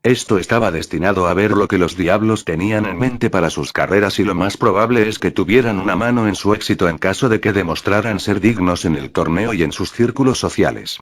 Esto estaba destinado a ver lo que los diablos tenían en mente para sus carreras y lo más probable es que tuvieran una mano en su éxito en caso de que demostraran ser dignos en el torneo y en sus círculos sociales.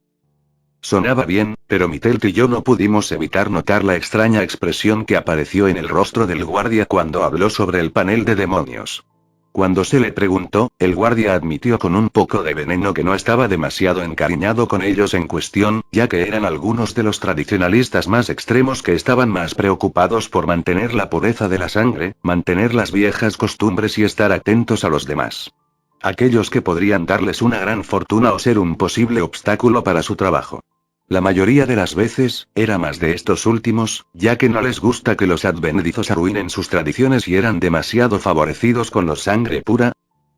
Sonaba bien, pero Mitelt y yo no pudimos evitar notar la extraña expresión que apareció en el rostro del guardia cuando habló sobre el panel de demonios. Cuando se le preguntó, el guardia admitió con un poco de veneno que no estaba demasiado encariñado con ellos en cuestión, ya que eran algunos de los tradicionalistas más extremos que estaban más preocupados por mantener la pureza de la sangre, mantener las viejas costumbres y estar atentos a los demás. Aquellos que podrían darles una gran fortuna o ser un posible obstáculo para su trabajo. La mayoría de las veces, era más de estos últimos, ya que no les gusta que los advenedizos arruinen sus tradiciones y eran demasiado favorecidos con los sangre pura.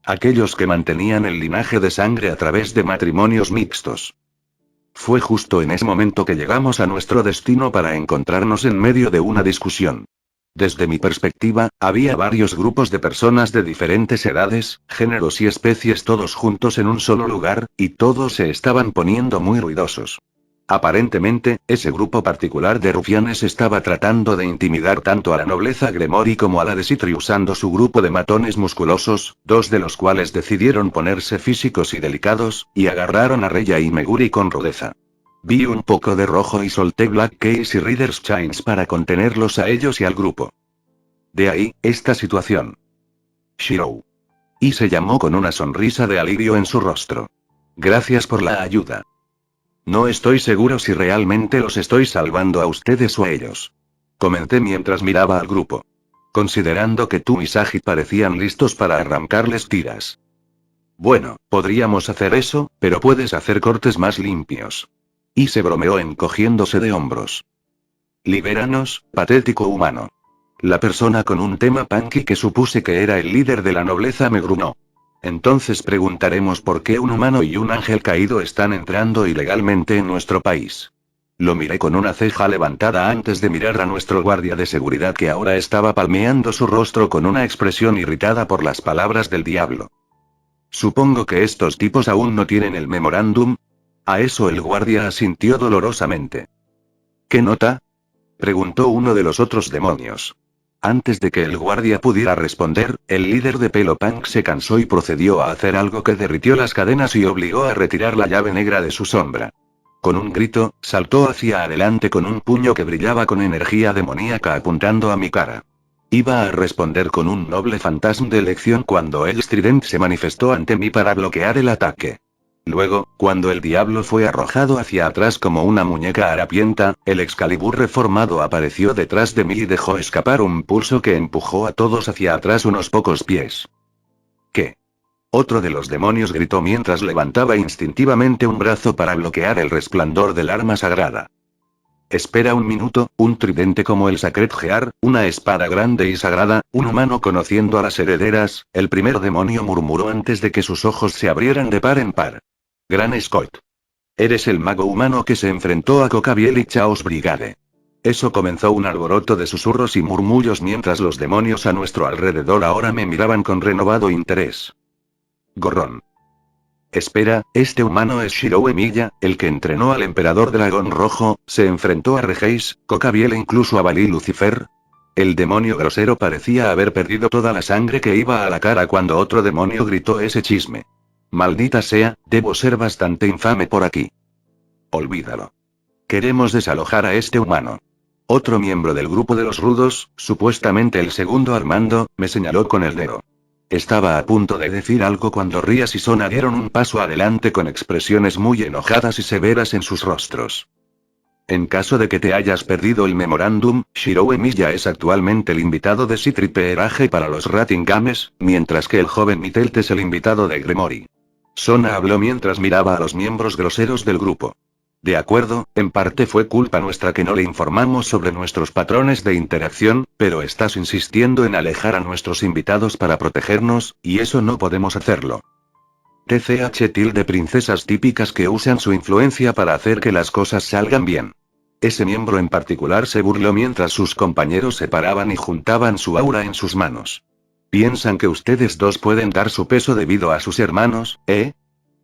Aquellos que mantenían el linaje de sangre a través de matrimonios mixtos. Fue justo en ese momento que llegamos a nuestro destino para encontrarnos en medio de una discusión. Desde mi perspectiva, había varios grupos de personas de diferentes edades, géneros y especies todos juntos en un solo lugar, y todos se estaban poniendo muy ruidosos. Aparentemente, ese grupo particular de rufianes estaba tratando de intimidar tanto a la nobleza Gremori como a la de Citri usando su grupo de matones musculosos, dos de los cuales decidieron ponerse físicos y delicados, y agarraron a Reya y Meguri con rudeza. Vi un poco de rojo y solté Black Case y Reader's Chains para contenerlos a ellos y al grupo. De ahí, esta situación. Shirou. Y se llamó con una sonrisa de alivio en su rostro. Gracias por la ayuda. No estoy seguro si realmente los estoy salvando a ustedes o a ellos. Comenté mientras miraba al grupo. Considerando que tú y Sagi parecían listos para arrancarles tiras. Bueno, podríamos hacer eso, pero puedes hacer cortes más limpios. Y se bromeó encogiéndose de hombros. Libéranos, patético humano. La persona con un tema punky que supuse que era el líder de la nobleza me grunó. Entonces preguntaremos por qué un humano y un ángel caído están entrando ilegalmente en nuestro país. Lo miré con una ceja levantada antes de mirar a nuestro guardia de seguridad que ahora estaba palmeando su rostro con una expresión irritada por las palabras del diablo. Supongo que estos tipos aún no tienen el memorándum. A eso el guardia asintió dolorosamente. ¿Qué nota? Preguntó uno de los otros demonios. Antes de que el guardia pudiera responder, el líder de pelo punk se cansó y procedió a hacer algo que derritió las cadenas y obligó a retirar la llave negra de su sombra. Con un grito, saltó hacia adelante con un puño que brillaba con energía demoníaca apuntando a mi cara. Iba a responder con un noble fantasma de elección cuando el Trident se manifestó ante mí para bloquear el ataque. Luego, cuando el diablo fue arrojado hacia atrás como una muñeca harapienta, el Excalibur reformado apareció detrás de mí y dejó escapar un pulso que empujó a todos hacia atrás unos pocos pies. ¿Qué? Otro de los demonios gritó mientras levantaba instintivamente un brazo para bloquear el resplandor del arma sagrada. Espera un minuto, un tridente como el Sacred Gear, una espada grande y sagrada, un humano conociendo a las herederas, el primer demonio murmuró antes de que sus ojos se abrieran de par en par. Gran Scott. Eres el mago humano que se enfrentó a Cocabiel y Chaos Brigade. Eso comenzó un alboroto de susurros y murmullos mientras los demonios a nuestro alrededor ahora me miraban con renovado interés. Gorrón. Espera, este humano es Shirou Emiya, el que entrenó al emperador dragón rojo, se enfrentó a Regeis, Cocabiel e incluso a Balí Lucifer. El demonio grosero parecía haber perdido toda la sangre que iba a la cara cuando otro demonio gritó ese chisme. Maldita sea, debo ser bastante infame por aquí. Olvídalo. Queremos desalojar a este humano. Otro miembro del grupo de los rudos, supuestamente el segundo Armando, me señaló con el dedo. Estaba a punto de decir algo cuando Rías y Sona dieron un paso adelante con expresiones muy enojadas y severas en sus rostros. En caso de que te hayas perdido el memorándum, Shirou Emiya es actualmente el invitado de Citripeerage para los Rating Games, mientras que el joven Mitelt es el invitado de Gremory. Sona habló mientras miraba a los miembros groseros del grupo. De acuerdo, en parte fue culpa nuestra que no le informamos sobre nuestros patrones de interacción, pero estás insistiendo en alejar a nuestros invitados para protegernos, y eso no podemos hacerlo. TCH princesas típicas que usan su influencia para hacer que las cosas salgan bien. Ese miembro en particular se burló mientras sus compañeros se paraban y juntaban su aura en sus manos. ¿Piensan que ustedes dos pueden dar su peso debido a sus hermanos, eh?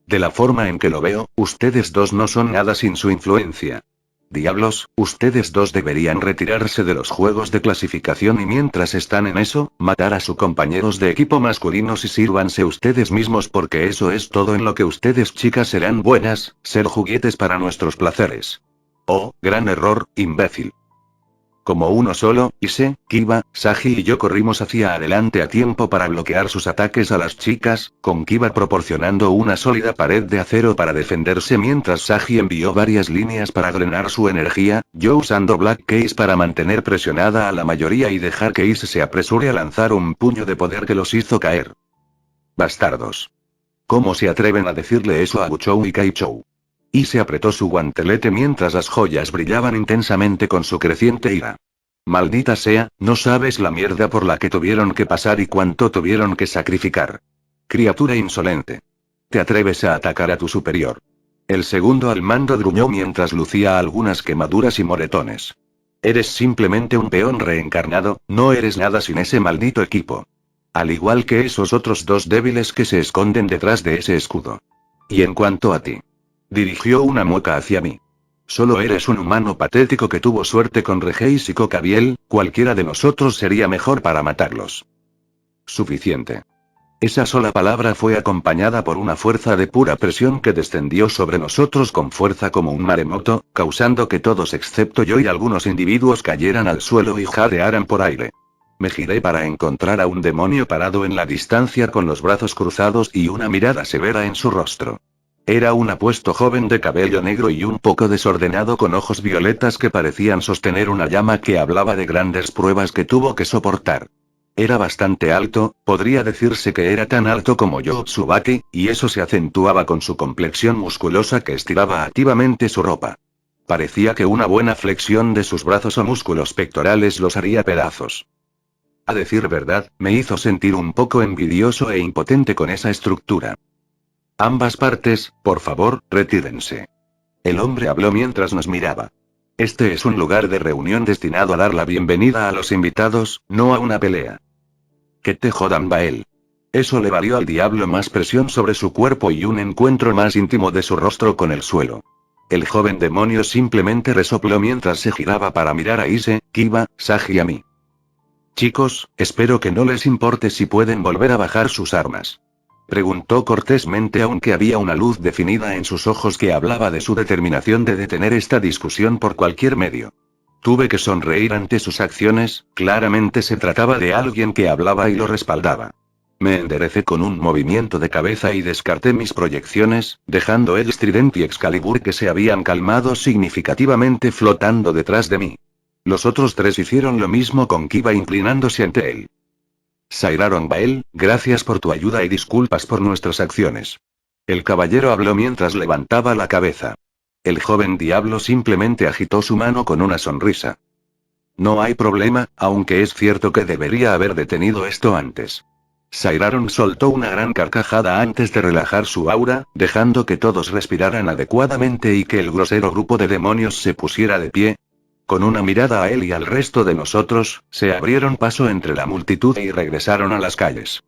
De la forma en que lo veo, ustedes dos no son nada sin su influencia. Diablos, ustedes dos deberían retirarse de los juegos de clasificación y mientras están en eso, matar a sus compañeros de equipo masculinos y sírvanse ustedes mismos porque eso es todo en lo que ustedes chicas serán buenas, ser juguetes para nuestros placeres. Oh, gran error, imbécil. Como uno solo, Ise, Kiba, Sagi y yo corrimos hacia adelante a tiempo para bloquear sus ataques a las chicas, con Kiba proporcionando una sólida pared de acero para defenderse mientras Sagi envió varias líneas para drenar su energía, yo usando Black Case para mantener presionada a la mayoría y dejar que Ise se apresure a lanzar un puño de poder que los hizo caer. Bastardos. ¿Cómo se atreven a decirle eso a Buchou y Kaichou? Y se apretó su guantelete mientras las joyas brillaban intensamente con su creciente ira. Maldita sea, no sabes la mierda por la que tuvieron que pasar y cuánto tuvieron que sacrificar. Criatura insolente. Te atreves a atacar a tu superior. El segundo al mando gruñó mientras lucía algunas quemaduras y moretones. Eres simplemente un peón reencarnado, no eres nada sin ese maldito equipo. Al igual que esos otros dos débiles que se esconden detrás de ese escudo. Y en cuanto a ti. Dirigió una mueca hacia mí. Solo eres un humano patético que tuvo suerte con Regeis y Cocabiel, cualquiera de nosotros sería mejor para matarlos. Suficiente. Esa sola palabra fue acompañada por una fuerza de pura presión que descendió sobre nosotros con fuerza como un maremoto, causando que todos excepto yo y algunos individuos cayeran al suelo y jadearan por aire. Me giré para encontrar a un demonio parado en la distancia con los brazos cruzados y una mirada severa en su rostro. Era un apuesto joven de cabello negro y un poco desordenado con ojos violetas que parecían sostener una llama que hablaba de grandes pruebas que tuvo que soportar. Era bastante alto, podría decirse que era tan alto como yo Tsubaki, y eso se acentuaba con su complexión musculosa que estiraba activamente su ropa. Parecía que una buena flexión de sus brazos o músculos pectorales los haría pedazos. A decir verdad, me hizo sentir un poco envidioso e impotente con esa estructura. Ambas partes, por favor, retírense. El hombre habló mientras nos miraba. Este es un lugar de reunión destinado a dar la bienvenida a los invitados, no a una pelea. Que te jodan, Bael. Eso le valió al diablo más presión sobre su cuerpo y un encuentro más íntimo de su rostro con el suelo. El joven demonio simplemente resopló mientras se giraba para mirar a Ise, Kiba, Sagi y a mí. Chicos, espero que no les importe si pueden volver a bajar sus armas. Preguntó cortésmente aunque había una luz definida en sus ojos que hablaba de su determinación de detener esta discusión por cualquier medio. Tuve que sonreír ante sus acciones, claramente se trataba de alguien que hablaba y lo respaldaba. Me enderecé con un movimiento de cabeza y descarté mis proyecciones, dejando el Trident y Excalibur que se habían calmado significativamente flotando detrás de mí. Los otros tres hicieron lo mismo con Kiba inclinándose ante él. Sairaron Bael, gracias por tu ayuda y disculpas por nuestras acciones. El caballero habló mientras levantaba la cabeza. El joven diablo simplemente agitó su mano con una sonrisa. No hay problema, aunque es cierto que debería haber detenido esto antes. Sairaron soltó una gran carcajada antes de relajar su aura, dejando que todos respiraran adecuadamente y que el grosero grupo de demonios se pusiera de pie. Con una mirada a él y al resto de nosotros, se abrieron paso entre la multitud y regresaron a las calles.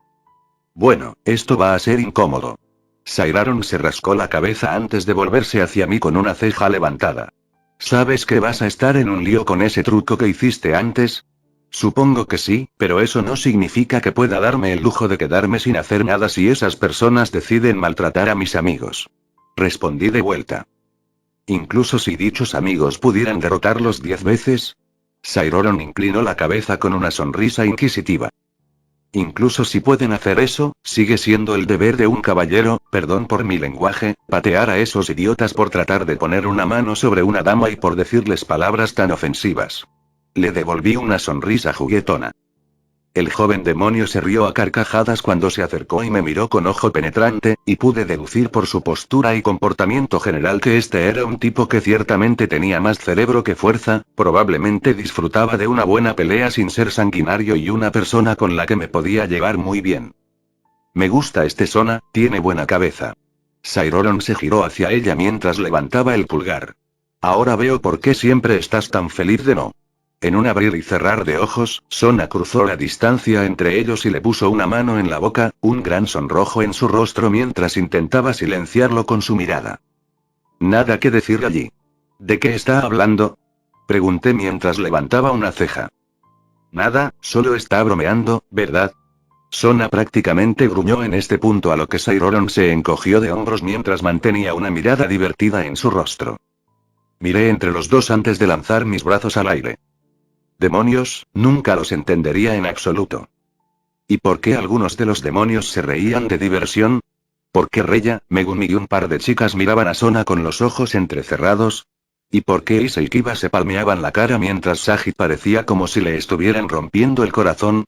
Bueno, esto va a ser incómodo. Sairaron se rascó la cabeza antes de volverse hacia mí con una ceja levantada. ¿Sabes que vas a estar en un lío con ese truco que hiciste antes? Supongo que sí, pero eso no significa que pueda darme el lujo de quedarme sin hacer nada si esas personas deciden maltratar a mis amigos. Respondí de vuelta. Incluso si dichos amigos pudieran derrotarlos 10 veces. Sairoron inclinó la cabeza con una sonrisa inquisitiva. Incluso si pueden hacer eso, sigue siendo el deber de un caballero, perdón por mi lenguaje, patear a esos idiotas por tratar de poner una mano sobre una dama y por decirles palabras tan ofensivas. Le devolví una sonrisa juguetona. El joven demonio se rió a carcajadas cuando se acercó y me miró con ojo penetrante, y pude deducir por su postura y comportamiento general que este era un tipo que ciertamente tenía más cerebro que fuerza, probablemente disfrutaba de una buena pelea sin ser sanguinario y una persona con la que me podía llevar muy bien. Me gusta este Sona, tiene buena cabeza. Sairoron se giró hacia ella mientras levantaba el pulgar. Ahora veo por qué siempre estás tan feliz de no. En un abrir y cerrar de ojos, Sona cruzó la distancia entre ellos y le puso una mano en la boca, un gran sonrojo en su rostro mientras intentaba silenciarlo con su mirada. Nada que decir allí. ¿De qué está hablando? Pregunté mientras levantaba una ceja. Nada, solo está bromeando, ¿verdad? Sona prácticamente gruñó en este punto, a lo que Sairoron se encogió de hombros mientras mantenía una mirada divertida en su rostro. Miré entre los dos antes de lanzar mis brazos al aire. Demonios, nunca los entendería en absoluto. ¿Y por qué algunos de los demonios se reían de diversión? ¿Por qué Reya, Megumi y un par de chicas miraban a Sona con los ojos entrecerrados? ¿Y por qué Issa y Kiba se palmeaban la cara mientras Sagi parecía como si le estuvieran rompiendo el corazón?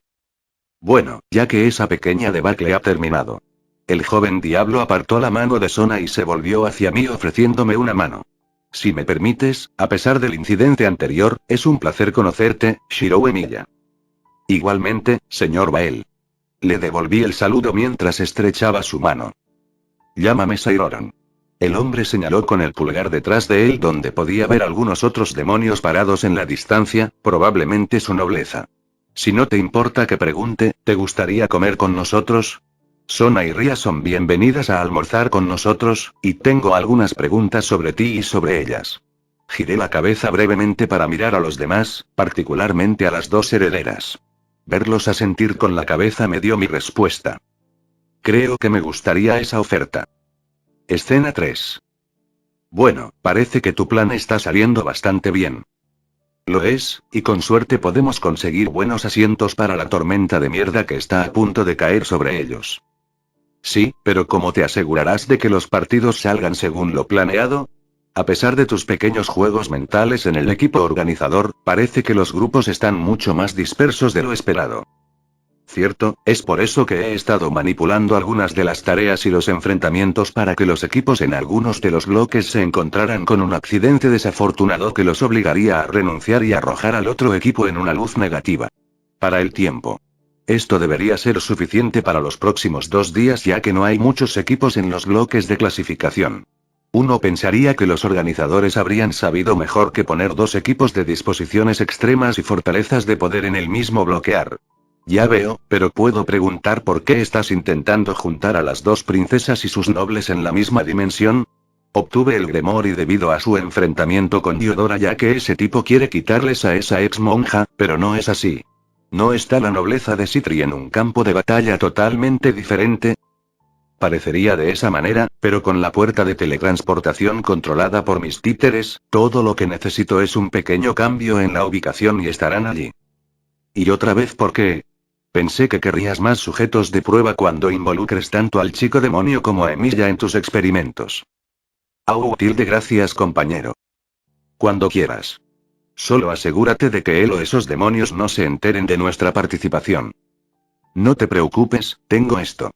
Bueno, ya que esa pequeña debacle ha terminado. El joven diablo apartó la mano de Sona y se volvió hacia mí ofreciéndome una mano. Si me permites, a pesar del incidente anterior, es un placer conocerte, Shirou Emiya. Igualmente, señor Bael. Le devolví el saludo mientras estrechaba su mano. Llámame Sairoron. El hombre señaló con el pulgar detrás de él donde podía ver algunos otros demonios parados en la distancia, probablemente su nobleza. Si no te importa que pregunte, ¿te gustaría comer con nosotros? Sona y Ria son bienvenidas a almorzar con nosotros, y tengo algunas preguntas sobre ti y sobre ellas. Giré la cabeza brevemente para mirar a los demás, particularmente a las dos herederas. Verlos asentir con la cabeza me dio mi respuesta. Creo que me gustaría esa oferta. Escena 3. Bueno, parece que tu plan está saliendo bastante bien. Lo es, y con suerte podemos conseguir buenos asientos para la tormenta de mierda que está a punto de caer sobre ellos. Sí, pero ¿cómo te asegurarás de que los partidos salgan según lo planeado? A pesar de tus pequeños juegos mentales en el equipo organizador, parece que los grupos están mucho más dispersos de lo esperado. Cierto, es por eso que he estado manipulando algunas de las tareas y los enfrentamientos para que los equipos en algunos de los bloques se encontraran con un accidente desafortunado que los obligaría a renunciar y arrojar al otro equipo en una luz negativa. Para el tiempo. Esto debería ser suficiente para los próximos 2 días, ya que no hay muchos equipos en los bloques de clasificación. Uno pensaría que los organizadores habrían sabido mejor que poner 2 equipos de disposiciones extremas y fortalezas de poder en el mismo bloquear. Ya veo, pero puedo preguntar por qué estás intentando juntar a las 2 princesas y sus nobles en la misma dimensión. Obtuve el Gremori debido a su enfrentamiento con Diodora, ya que ese tipo quiere quitarles a esa ex monja, pero no es así. ¿No está la nobleza de Citri en un campo de batalla totalmente diferente? Parecería de esa manera, pero con la puerta de teletransportación controlada por mis títeres, todo lo que necesito es un pequeño cambio en la ubicación y estarán allí. ¿Y otra vez por qué? Pensé que querrías más sujetos de prueba cuando involucres tanto al chico demonio como a Emilia en tus experimentos. Gracias, compañero. Cuando quieras. Solo asegúrate de que él o esos demonios no se enteren de nuestra participación. No te preocupes, tengo esto.